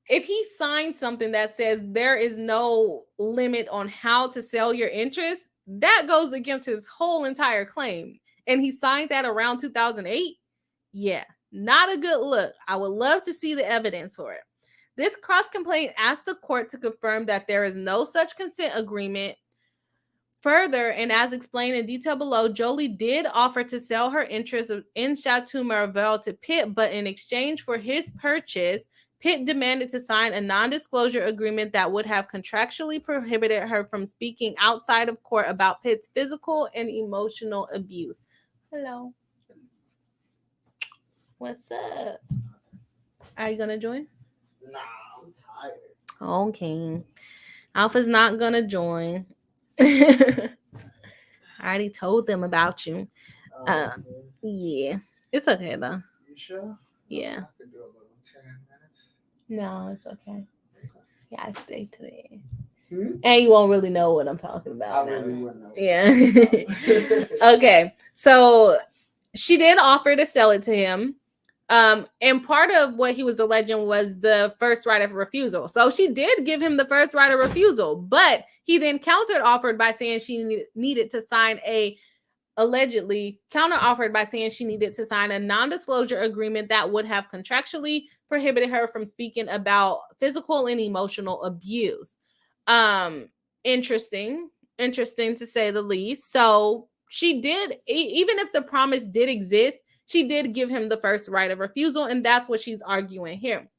if he signed something that says there is no limit on how to sell your interest, that goes against his whole entire claim. And he signed that around 2008. Yeah, not a good look. I would love to see the evidence for it. This cross complaint asked the court to confirm that there is no such consent agreement Further, and as explained in detail below, Jolie did offer to sell her interest in Chateau Miraval to Pitt, but in exchange for his purchase, Pitt demanded to sign a non-disclosure agreement that would have contractually prohibited her from speaking outside of court about Pitt's physical and emotional abuse. Hello. What's up? Are you gonna join? Nah, I'm tired. Okay. Alpha's not gonna join. I already told them about you. Okay. Yeah. It's okay though. You sure? Yeah. I could do a little 10 minutes. No, it's okay. Yeah, I stay today. Hmm? And you won't really know what I'm talking about. I really wouldn't know. Yeah. Okay. So she did offer to sell it to him. And part of what he was alleging was the first right of refusal. So she did give him the first right of refusal, but he then counter offered by saying she needed to sign a non-disclosure agreement that would have contractually prohibited her from speaking about physical and emotional abuse. Interesting to say the least. So she did, even if the promise did exist, she did give him the first right of refusal, and that's what she's arguing here.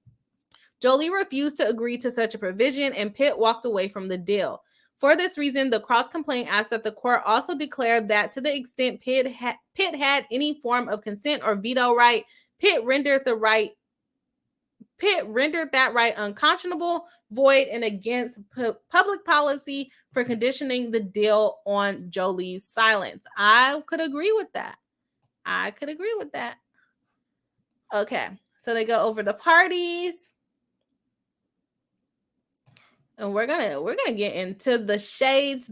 Jolie refused to agree to such a provision, and Pitt walked away from the deal. For this reason, the cross-complaint asked that the court also declare that to the extent Pitt had any form of consent or veto right, Pitt rendered that right unconscionable, void, and against public policy for conditioning the deal on Jolie's silence. I could agree with that. Okay, so they go over the parties. And we're gonna get into the shades.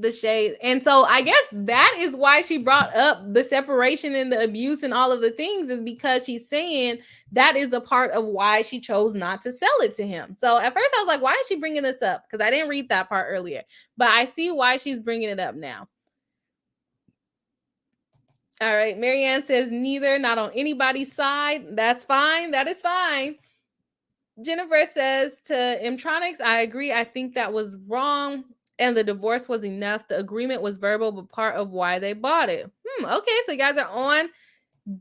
And so I guess that is why she brought up the separation and the abuse and all of the things, is because she's saying that is a part of why she chose not to sell it to him. So at first I was like, why is she bringing this up? Because I didn't read that part earlier, but I see why she's bringing it up now. All right, Marianne says neither, not on anybody's side. That's fine. That is fine. Jennifer says to Mtronics, I agree. I think that was wrong. And the divorce was enough. The agreement was verbal, but part of why they bought it. Okay, so you guys are on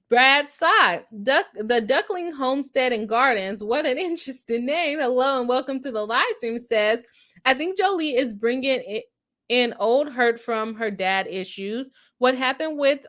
Brad's side. The Duckling Homestead and Gardens. What an interesting name. Hello and welcome to the live stream. Says, I think Jolie is bringing in old hurt from her dad issues. What happened with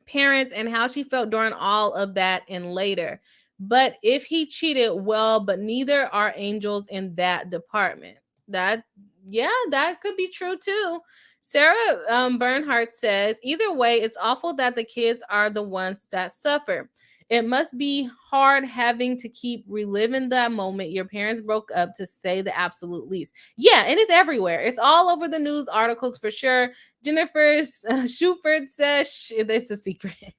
parents and how she felt during all of that and later. But if he cheated, well, but neither are angels in that department. That could be true too. Sarah Bernhardt says, either way, it's awful that the kids are the ones that suffer. It must be hard having to keep reliving that moment your parents broke up, to say the absolute least. Yeah, it is everywhere. It's all over the news articles for sure. Jennifer Shuford says it's a secret.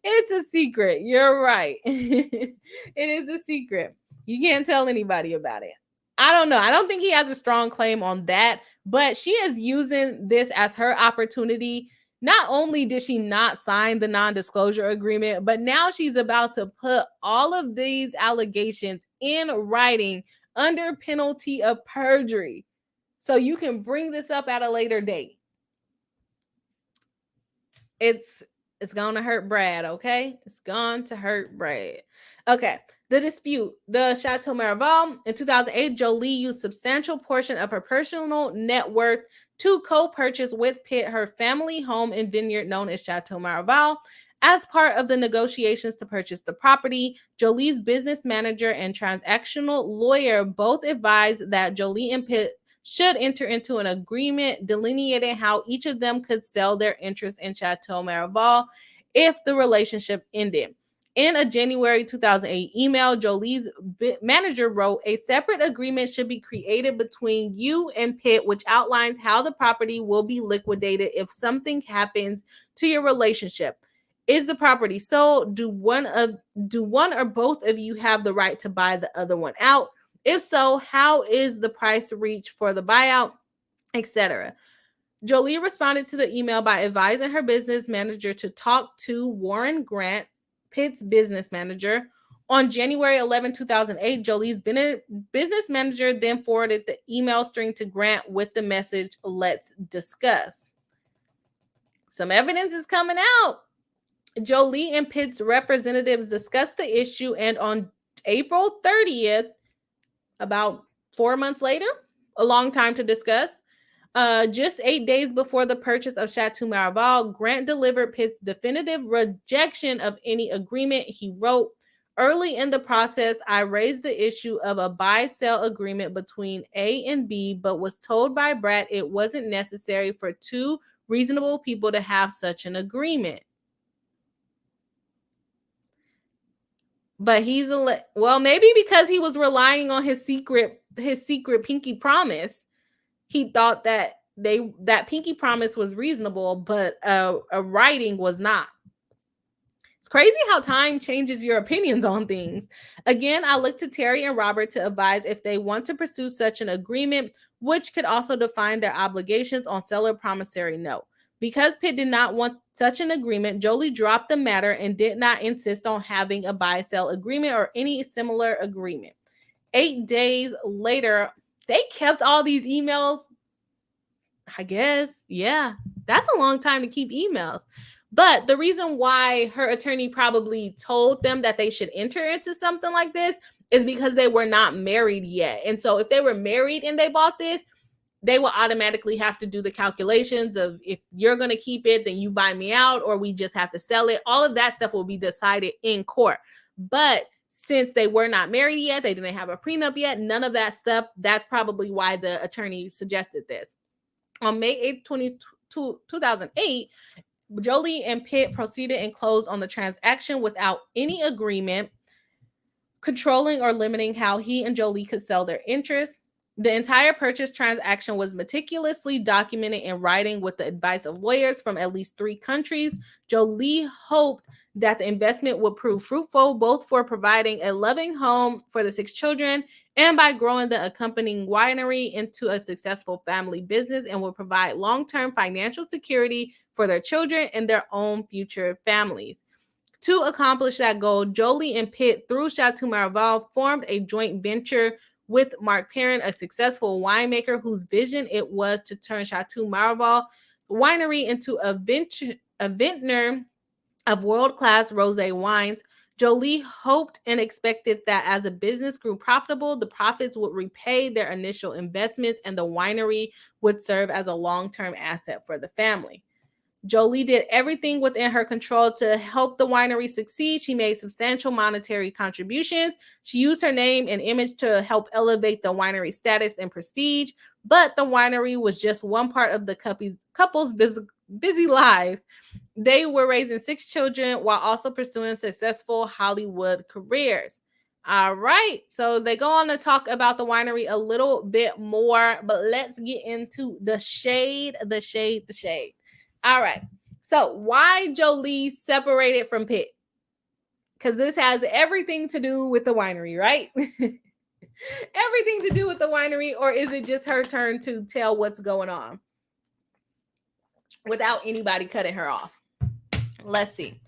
It's a secret. You're right. It is a secret. You can't tell anybody about it. I don't know. I don't think he has a strong claim on that, but she is using this as her opportunity. Not only did she not sign the non-disclosure agreement, but now she's about to put all of these allegations in writing under penalty of perjury. So you can bring this up at a later date. It's going to hurt Brad, okay? It's going to hurt Brad. Okay. The dispute. The Chateau Miraval. In 2008, Jolie used substantial portion of her personal net worth to co-purchase with Pitt her family home in Vineyard known as Chateau Miraval. As part of the negotiations to purchase the property, Jolie's business manager and transactional lawyer both advised that Jolie and Pitt should enter into an agreement delineating how each of them could sell their interest in Chateau Miraval if the relationship ended. In a January 2008 email, Jolie's manager wrote, a separate agreement should be created between you and Pitt, which outlines how the property will be liquidated if something happens to your relationship. Is the property sold? Do one or both of you have the right to buy the other one out? If so, how is the price reached for the buyout, etc.? Jolie responded to the email by advising her business manager to talk to Warren Grant, Pitt's business manager, On January 11, 2008, Jolie's business manager then forwarded the email string to Grant with the message, "Let's discuss." Some evidence is coming out. Jolie and Pitt's representatives discussed the issue, and on April 30th, about 4 months later, a long time to discuss, just 8 days before the purchase of Chateau Miraval, Grant delivered Pitt's definitive rejection of any agreement. He wrote, "Early in the process, I raised the issue of a buy-sell agreement between A and B, but was told by Brad it wasn't necessary for two reasonable people to have such an agreement." But well, maybe because he was relying on his secret pinky promise, he thought that that pinky promise was reasonable, but a writing was not. It's crazy how time changes your opinions on things. Again, I look to Terry and Robert to advise if they want to pursue such an agreement, which could also define their obligations on seller promissory note. Because Pitt did not want such an agreement, Jolie dropped the matter and did not insist on having a buy-sell agreement or any similar agreement. 8 days later, they kept all these emails. I guess, yeah, that's a long time to keep emails. But the reason why her attorney probably told them that they should enter into something like this is because they were not married yet. And so if they were married and they bought this, they will automatically have to do the calculations of, if you're going to keep it, then you buy me out, or we just have to sell it. All of that stuff will be decided in court. But since they were not married yet, they didn't have a prenup yet, none of that stuff, that's probably why the attorney suggested this. On May 8, 2008, Jolie and Pitt proceeded and closed on the transaction without any agreement controlling or limiting how he and Jolie could sell their interests. The entire purchase transaction was meticulously documented in writing with the advice of lawyers from at least 3 countries. Jolie hoped that the investment would prove fruitful, both for providing a loving home for the 6 children and by growing the accompanying winery into a successful family business, and would provide long-term financial security for their children and their own future families. To accomplish that goal, Jolie and Pitt, through Chateau Miraval, formed a joint venture with Mark Perrin, a successful winemaker whose vision it was to turn Chateau Miraval winery into a vintner of world-class rosé wines. Jolie hoped and expected that as the business grew profitable, the profits would repay their initial investments and the winery would serve as a long-term asset for the family. Jolie did everything within her control to help the winery succeed. She made substantial monetary contributions. She used her name and image to help elevate the winery status and prestige. But the winery was just one part of the couple's busy lives. They were raising 6 children while also pursuing successful Hollywood careers. All right, so they go on to talk about the winery a little bit more, but let's get into the shade. All right, so why Jolie separated from Pitt? Because this has everything to do with the winery, right? Everything to do with the winery, or is it just her turn to tell what's going on without anybody cutting her off? Let's see.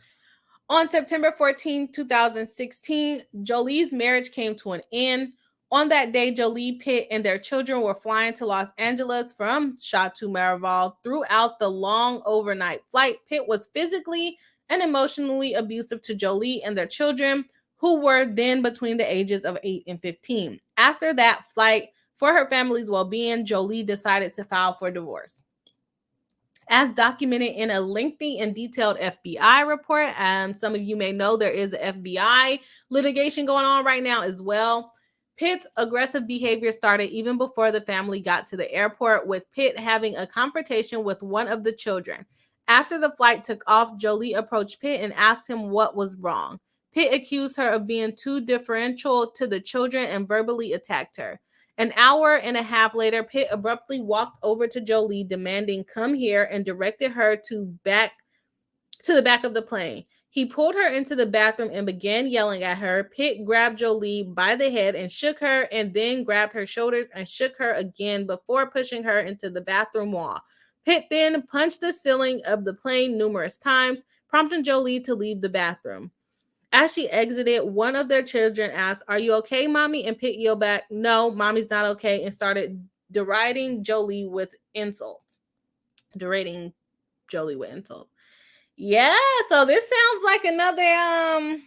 On September 14, 2016, Jolie's marriage came to an end. On that day, Jolie, Pitt, and their children were flying to Los Angeles from Chateau Miraval. Throughout the long overnight flight, Pitt was physically and emotionally abusive to Jolie and their children, who were then between the ages of 8 and 15. After that flight, for her family's well-being, Jolie decided to file for divorce. As documented in a lengthy and detailed FBI report, some of you may know there is an FBI litigation going on right now as well. Pitt's aggressive behavior started even before the family got to the airport, with Pitt having a confrontation with one of the children. After the flight took off, Jolie approached Pitt and asked him what was wrong. Pitt accused her of being too deferential to the children and verbally attacked her. An hour and a half later, Pitt abruptly walked over to Jolie, demanding, "Come here," and directed her to the back of the plane. He pulled her into the bathroom and began yelling at her. Pitt grabbed Jolie by the head and shook her, and then grabbed her shoulders and shook her again before pushing her into the bathroom wall. Pitt then punched the ceiling of the plane numerous times, prompting Jolie to leave the bathroom. As she exited, one of their children asked, "Are you okay, mommy?" And Pitt yelled back, "No, mommy's not okay," and started deriding Jolie with insults. Deriding Jolie with insults. Yeah, so this sounds like another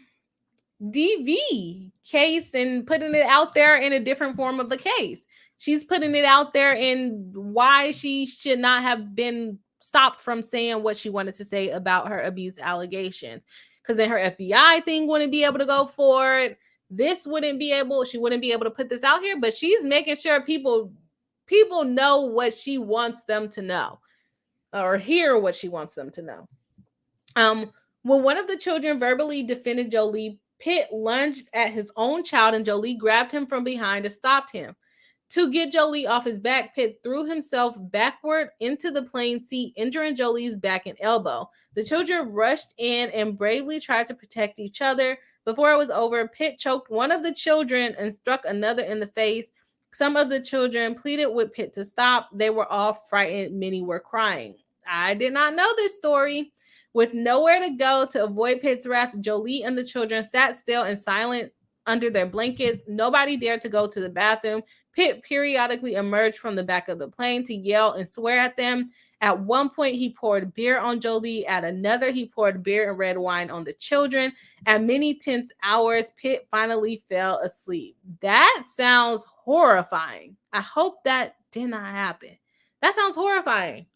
DV case and putting it out there in a different form of a case. She's putting it out there in why she should not have been stopped from saying what she wanted to say about her abuse allegations. Because then her FBI thing wouldn't be able to go forward. She wouldn't be able to put this out here, but she's making sure people know what she wants them to know or hear what she wants them to know. When one of the children verbally defended Jolie, Pitt lunged at his own child and Jolie grabbed him from behind and stopped him. To get Jolie off his back, Pitt threw himself backward into the plane seat, injuring Jolie's back and elbow. The children rushed in and bravely tried to protect each other. Before it was over, Pitt choked one of the children and struck another in the face. Some of the children pleaded with Pitt to stop. They were all frightened. Many were crying. I did not know this story. With nowhere to go to avoid Pitt's wrath, Jolie and the children sat still and silent under their blankets. Nobody dared to go to the bathroom. Pitt periodically emerged from the back of the plane to yell and swear at them. At one point, he poured beer on Jolie. At another, he poured beer and red wine on the children. At many tense hours, Pitt finally fell asleep. That sounds horrifying. I hope that did not happen. That sounds horrifying.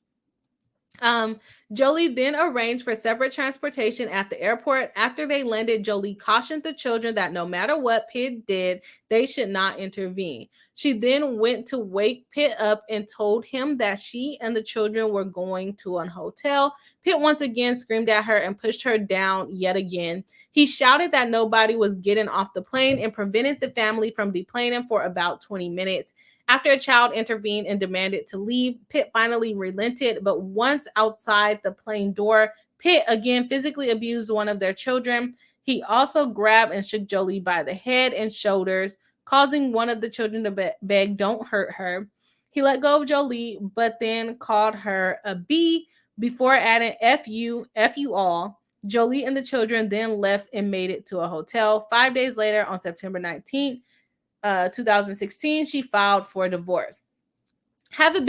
Jolie then arranged for separate transportation at the airport. After they landed, Jolie cautioned the children that no matter what Pitt did, they should not intervene. She then went to wake Pitt up and told him that she and the children were going to a hotel. Pitt once again screamed at her and pushed her down yet again. He shouted that nobody was getting off the plane and prevented the family from deplaning for about 20 minutes. After a child intervened and demanded to leave, Pitt finally relented, but once outside the plane door, Pitt again physically abused one of their children. He also grabbed and shook Jolie by the head and shoulders, causing one of the children to beg, "Don't hurt her." He let go of Jolie, but then called her a B before adding F you all. Jolie and the children then left and made it to a hotel. 5 days later, on September 19th, 2016, she filed for divorce. Having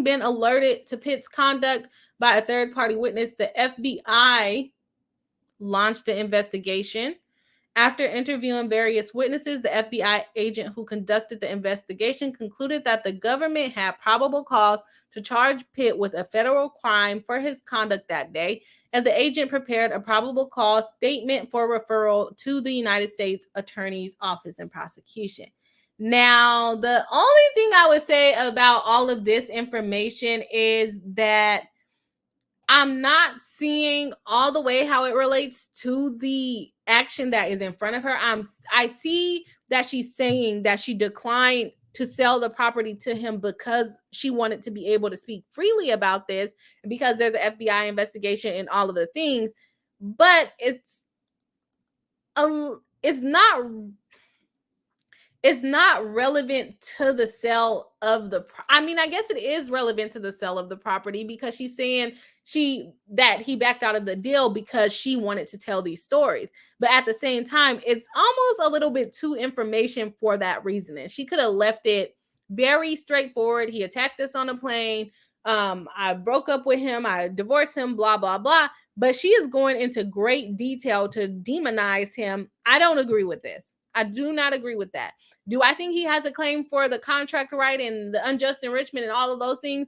been alerted to Pitt's conduct by a third-party witness, the FBI launched an investigation. After interviewing various witnesses, the FBI agent who conducted the investigation concluded that the government had probable cause to charge Pitt with a federal crime for his conduct that day, and the agent prepared a probable cause statement for referral to the United States Attorney's Office in prosecution. Now, the only thing I would say about all of this information is that I'm not seeing all the way how it relates to the action that is in front of her. I see that she's saying that she declined to sell the property to him because she wanted to be able to speak freely about this, because there's an FBI investigation and all of the things. But it's not relevant to the sale of the I guess it is relevant to the sale of the property, because she's saying that he backed out of the deal because she wanted to tell these stories. But at the same time, it's almost a little bit too information for that reasoning. She could have left it very straightforward. He attacked us on a plane. I broke up with him. I divorced him, blah, blah, blah. But she is going into great detail to demonize him. I don't agree with this. I do not agree with that. Do I think he has a claim for the contract right and the unjust enrichment and all of those things?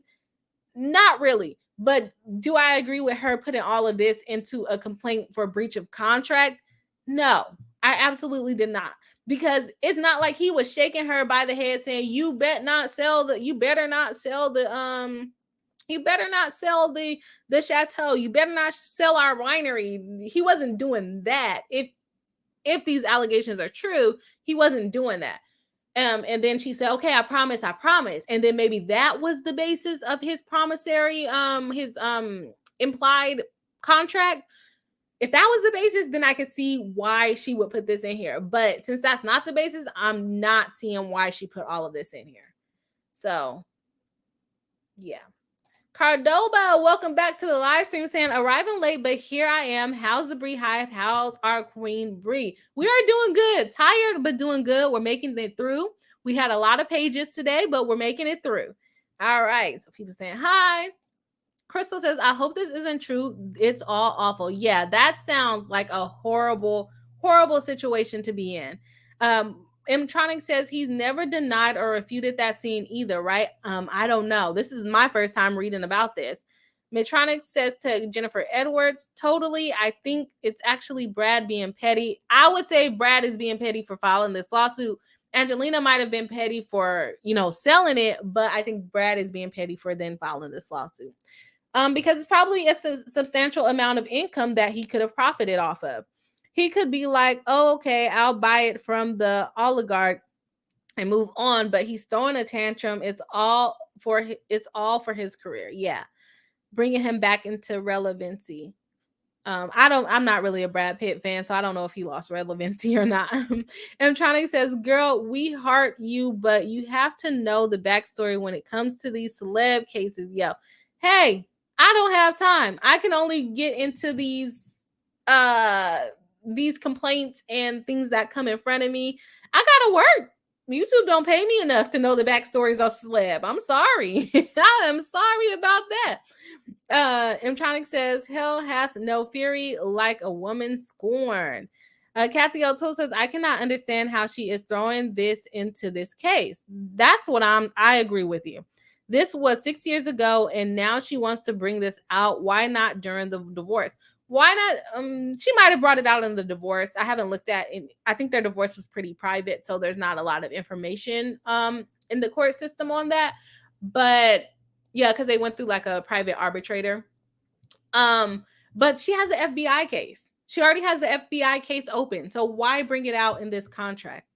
Not really. But do I agree with her putting all of this into a complaint for breach of contract? No, I absolutely did not. Because it's not like he was shaking her by the head saying, you better not sell the chateau. You better not sell our winery. He wasn't doing that. If these allegations are true, he wasn't doing that. And then she said, okay, I promise. And then maybe that was the basis of his promissory, his implied contract. If that was the basis, then I could see why she would put this in here. But since that's not the basis, I'm not seeing why she put all of this in here. So, yeah. Cardoba, welcome back to the live stream, saying arriving late, but here I am. How's the BRI-HIVE? How's our Queen Bri? We are doing good. Tired, but doing good. We're making it through. We had a lot of pages today, but we're making it through. All right. So people saying hi. Crystal says, I hope this isn't true. It's all awful. Yeah, that sounds like a horrible, horrible situation to be in. Mtronic says he's never denied or refuted that scene either, right? I don't know. This is my first time reading about this. Medtronic says to Jennifer Edwards, totally. I think it's actually Brad being petty. I would say Brad is being petty for filing this lawsuit. Angelina might have been petty for, selling it, but I think Brad is being petty for then filing this lawsuit. Because it's probably a substantial amount of income that he could have profited off of. He could be like, oh, okay, I'll buy it from the oligarch and move on, but he's throwing a tantrum. It's all for his career. Yeah. Bringing him back into relevancy. I'm not really a Brad Pitt fan, so I don't know if he lost relevancy or not. Mtronic says, girl, we heart you, but you have to know the backstory when it comes to these celeb cases. Yo, hey, I don't have time. I can only get into these complaints and things that come in front of me. I gotta work. YouTube don't pay me enough to know the backstories of celeb. I'm sorry. I am sorry about that. Mtronic says, hell hath no fury like a woman scorned. Kathy O'Toole says, I cannot understand how she is throwing this into this case. That's what I agree with you. This was 6 years ago, and now she wants to bring this out. Why not during the divorce? Why not? She might have brought it out in the divorce. I haven't looked at it. I think their divorce was pretty private, so there's not a lot of information in the court system on that. But yeah, because they went through like a private arbitrator. But she has an FBI case. She already has the FBI case open. So why bring it out in this contract?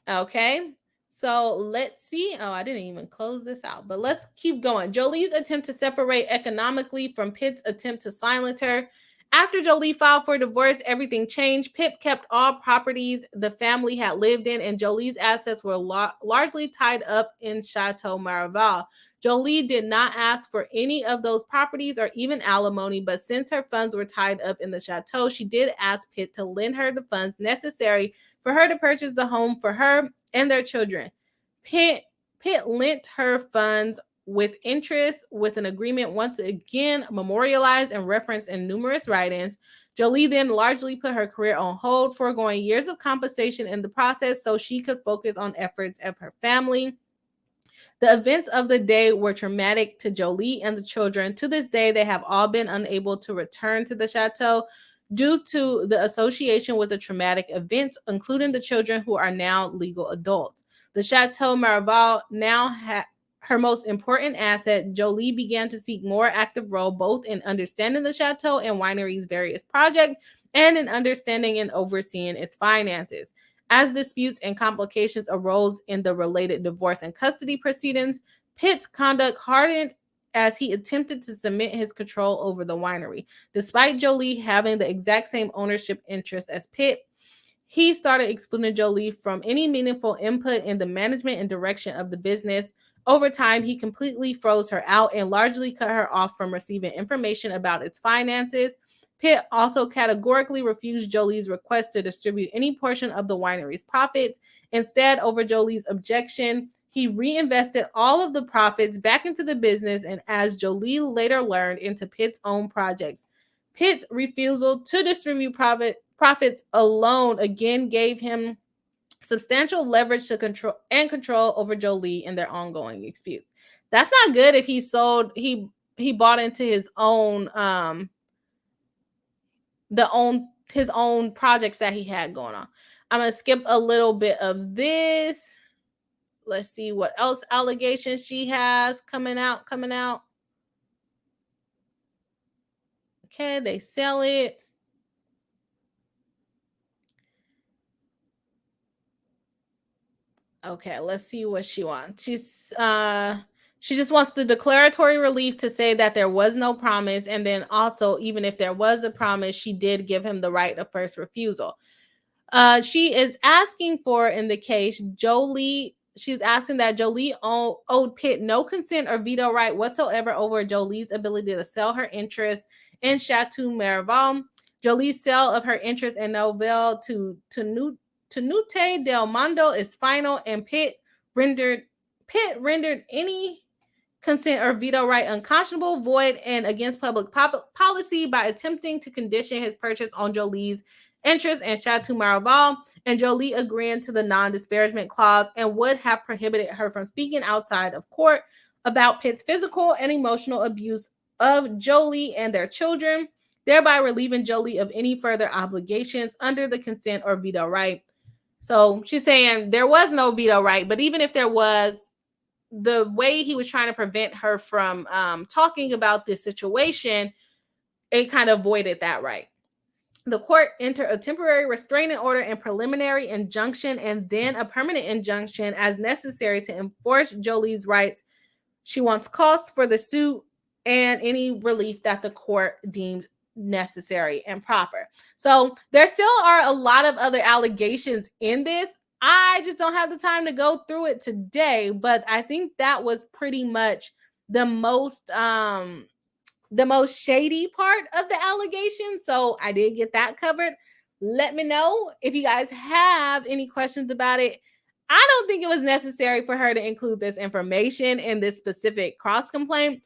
Okay. So let's see. Oh, I didn't even close this out, but let's keep going. Jolie's attempt to separate economically from Pitt's attempt to silence her. After Jolie filed for divorce, everything changed. Pitt kept all properties the family had lived in, and Jolie's assets were largely tied up in Chateau Maraval. Jolie did not ask for any of those properties or even alimony, but since her funds were tied up in the chateau, she did ask Pitt to lend her the funds necessary for her to purchase the home for her and their children. Pitt lent her funds with interest, with an agreement once again memorialized and referenced in numerous writings. Jolie then largely put her career on hold, foregoing years of compensation in the process so she could focus on efforts of her family. The events of the day were traumatic to Jolie and the children. To this day, they have all been unable to return to the chateau due to the association with the traumatic events, including the children who are now legal adults. The Chateau Maraval now had her most important asset. Jolie began to seek more active role both in understanding the chateau and winery's various projects and in understanding and overseeing its finances. As disputes and complications arose in the related divorce and custody proceedings, Pitt's conduct hardened as he attempted to cement his control over the winery. Despite Jolie having the exact same ownership interest as Pitt, he started excluding Jolie from any meaningful input in the management and direction of the business. Over time, he completely froze her out and largely cut her off from receiving information about its finances. Pitt also categorically refused Jolie's request to distribute any portion of the winery's profits. Instead, over Jolie's objection, he reinvested all of the profits back into the business and, as Jolie later learned, into Pitt's own projects. Pitt's refusal to distribute profits alone again gave him substantial leverage to control over Jolie in their ongoing disputes. That's not good if he bought into his own his own projects that he had going on. I'm going to skip a little bit of this. Let's see what else allegations she has coming out. Okay, they sell it. Okay, let's see what she wants. She just wants the declaratory relief to say that there was no promise, and then also, even if there was a promise, she did give him the right of first refusal. She is asking for, in the case, Jolie she's asking that Jolie owed Pitt no consent or veto right whatsoever over Jolie's ability to sell her interest in Chateau Miraval. Jolie's sale of her interest in Nouvelle to Nute del Mondo is final, and Pitt rendered any consent or veto right unconscionable, void, and against public policy by attempting to condition his purchase on Jolie's interest in Chateau Miraval, and Jolie agreeing to the non-disparagement clause and would have prohibited her from speaking outside of court about Pitt's physical and emotional abuse of Jolie and their children, thereby relieving Jolie of any further obligations under the consent or veto right. So she's saying there was no veto right, but even if there was, the way he was trying to prevent her from talking about this situation, it kind of voided that right. The court entered a temporary restraining order and preliminary injunction, and then a permanent injunction as necessary to enforce Jolie's rights. She wants costs for the suit and any relief that the court deems necessary and proper. So there still are a lot of other allegations in this. I just don't have the time to go through it today, but I think that was pretty much the most shady part of the allegation. So I did get that covered. Let me know if you guys have any questions about it. I don't think it was necessary for her to include this information in this specific cross complaint.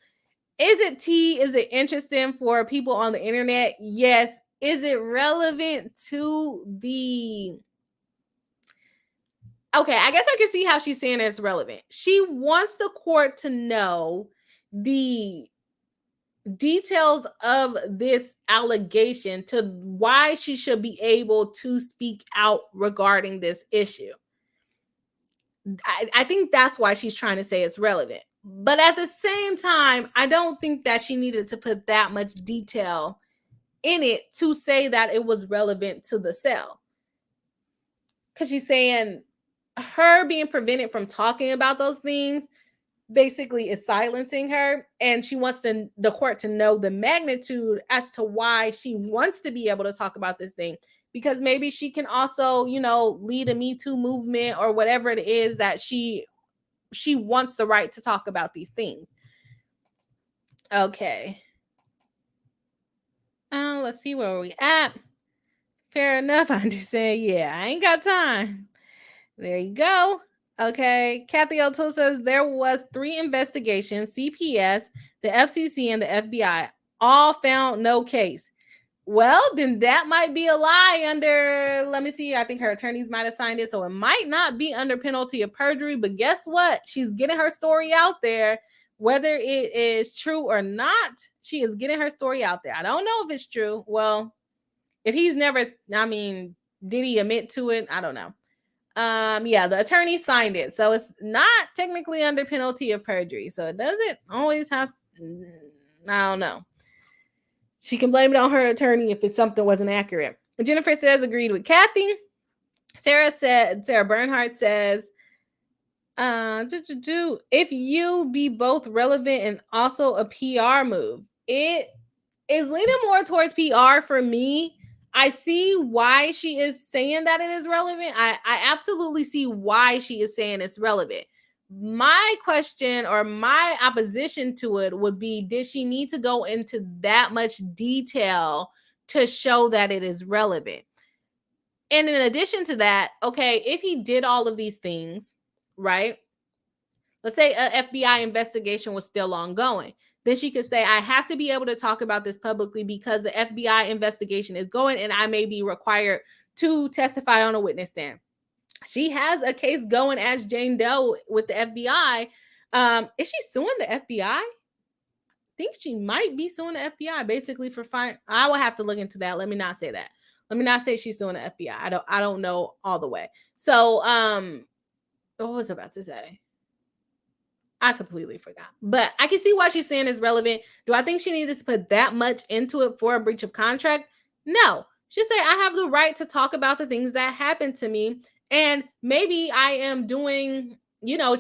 Is it tea? Is it interesting for people on the internet? Yes. Is it relevant to the... Okay, I guess I can see how she's saying it's relevant. She wants the court to know the details of this allegation to why she should be able to speak out regarding this issue. I think that's why she's trying to say it's relevant. But at the same time, I don't think that she needed to put that much detail in it to say that it was relevant to the sale. Because she's saying her being prevented from talking about those things basically is silencing her, and she wants the court to know the magnitude as to why she wants to be able to talk about this thing, because maybe she can also, lead a Me Too movement or whatever it is that she wants the right to talk about these things. Okay. Let's see where we at. Fair enough. I understand. Yeah, I ain't got time. There you go. Okay. Kathy O'Toole says there was 3 investigations, CPS, the FCC, and the FBI, all found no case. Well, then that might be a lie under, let me see, I think her attorneys might have signed it, so it might not be under penalty of perjury, but guess what? She's getting her story out there. Whether it is true or not, she is getting her story out there. I don't know if it's true. Well, if he's never, did he admit to it? I don't know. Yeah, the attorney signed it, so it's not technically under penalty of perjury. So it doesn't always have, I don't know. She can blame it on her attorney if something wasn't accurate. Jennifer says agreed with Kathy. Sarah Bernhardt says, if you be both relevant and also a PR move, it is leaning more towards PR for me. I see why she is saying that it is relevant. I absolutely see why she is saying it's relevant. My question or my opposition to it would be, did she need to go into that much detail to show that it is relevant? And in addition to that, okay, if he did all of these things, right? Let's say an FBI investigation was still ongoing. Then she could say, I have to be able to talk about this publicly because the FBI investigation is going and I may be required to testify on a witness stand. She has a case going as Jane Doe with the FBI. Is she suing the FBI? I think she might be suing the FBI basically for fine. I will have to look into that. Let me not say that. Let me not say she's suing the FBI. I don't know all the way. So, what was I about to say? I completely forgot. But I can see why she's saying it's relevant. Do I think she needed to put that much into it for a breach of contract? No. She said, I have the right to talk about the things that happened to me. And maybe I am doing,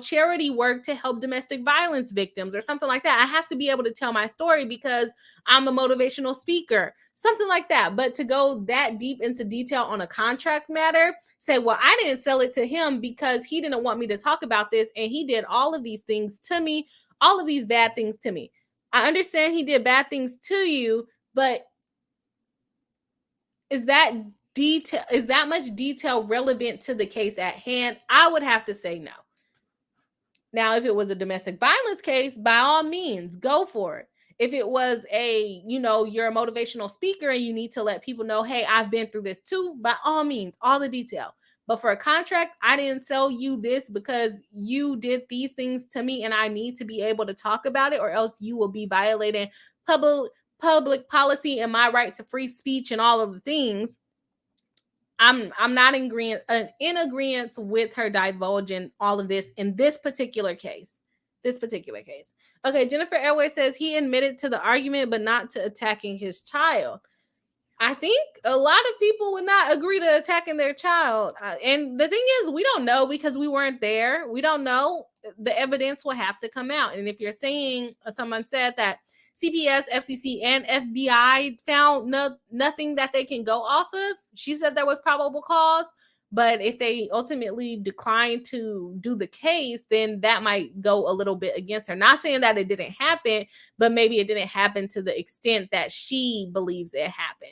charity work to help domestic violence victims or something like that. I have to be able to tell my story because I'm a motivational speaker, something like that. But to go that deep into detail on a contract matter say, well, I didn't sell it to him because he didn't want me to talk about this, and he did all of these things to me, all of these bad things to me. I understand he did bad things to you, but is that much detail relevant to the case at hand? I would have to say no. Now, if it was a domestic violence case, by all means, go for it. If it was you're a motivational speaker and you need to let people know, hey, I've been through this too, by all means, all the detail. But for a contract, I didn't sell you this because you did these things to me, and I need to be able to talk about it, or else you will be violating public policy and my right to free speech and all of the things. I'm not in agreement with her divulging all of this in this particular case. Okay, Jennifer Airway says he admitted to the argument, but not to attacking his child. I think a lot of people would not agree to attacking their child. And the thing is, we don't know because we weren't there. We don't know. The evidence will have to come out. And if you're saying, someone said that CPS, FCC, and FBI found nothing that they can go off of, she said there was probable cause. But if they ultimately decline to do the case, then that might go a little bit against her. Not saying that it didn't happen, but maybe it didn't happen to the extent that she believes it happened.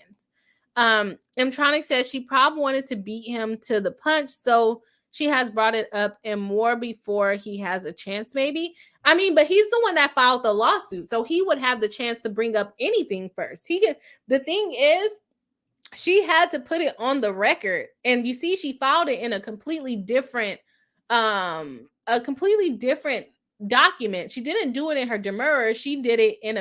Mtronic says she probably wanted to beat him to the punch, so she has brought it up and more before he has a chance, maybe. I mean, but he's the one that filed the lawsuit, so he would have the chance to bring up anything first. The thing is, she had to put it on the record, and you see, she filed it in a completely different document. She didn't do it in her demurrer. She did it in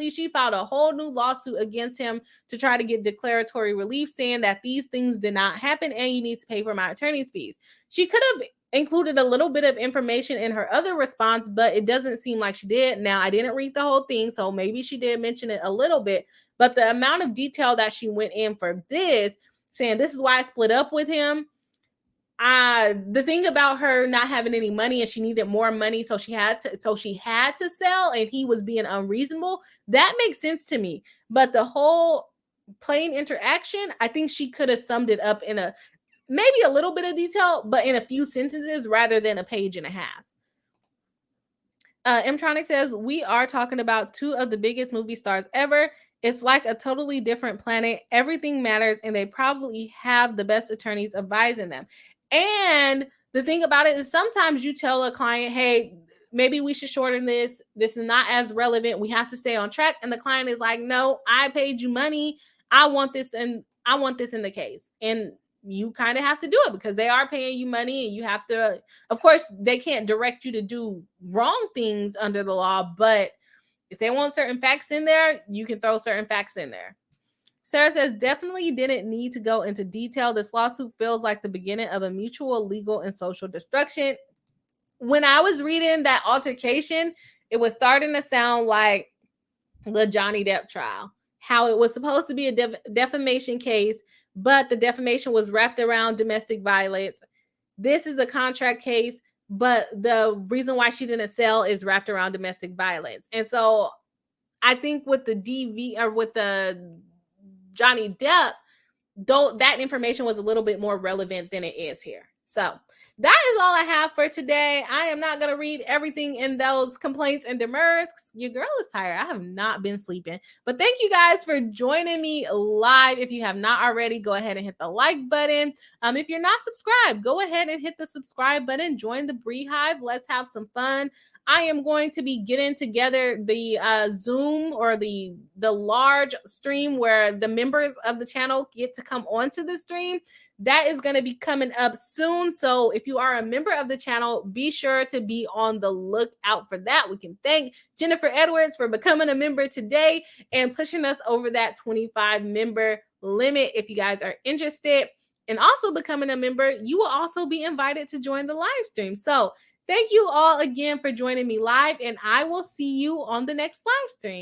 she filed a whole new lawsuit against him to try to get declaratory relief, saying that these things did not happen and you need to pay for my attorney's fees. She could have included a little bit of information in her other response, but it doesn't seem like she did. Now, I didn't read the whole thing, so maybe she did mention it a little bit, but the amount of detail that she went in for this, saying this is why I split up with him. The thing about her not having any money and she needed more money, so she had to sell, and he was being unreasonable. That makes sense to me. But the whole plain interaction, I think she could have summed it up in maybe a little bit of detail, but in a few sentences rather than a page and a half. Mtronic says, we are talking about two of the biggest movie stars ever. It's like a totally different planet. Everything matters, and they probably have the best attorneys advising them. And the thing about it is, sometimes you tell a client, hey, maybe we should shorten this. This is not as relevant. We have to stay on track. And the client is like, no, I paid you money. I want this in the case. And you kind of have to do it because they are paying you money, and you have to, of course, they can't direct you to do wrong things under the law, but if they want certain facts in there, you can throw certain facts in there. Sarah says, definitely didn't need to go into detail. This lawsuit feels like the beginning of a mutual legal and social destruction. When I was reading that altercation, it was starting to sound like the Johnny Depp trial, how it was supposed to be a defamation case, but the defamation was wrapped around domestic violence. This is a contract case, but the reason why she didn't sell is wrapped around domestic violence. And so I think with the DV or with the Johnny Depp, though, that information was a little bit more relevant than it is here. So that is all I have for today. I am not going to read everything in those complaints and demurs. Your girl is tired. I have not been sleeping. But thank you guys for joining me live. If you have not already, go ahead and hit the like button. If you're not subscribed, go ahead and hit the subscribe button. Join the BRI-HIVE. Let's have some fun. I am going to be getting together the Zoom or the large stream where the members of the channel get to come onto the stream. That is going to be coming up soon. So if you are a member of the channel, be sure to be on the lookout for that. We can thank Jennifer Edwards for becoming a member today and pushing us over that 25 member limit. If you guys are interested in also becoming a member, you will also be invited to join the live stream. So thank you all again for joining me live, and I will see you on the next live stream.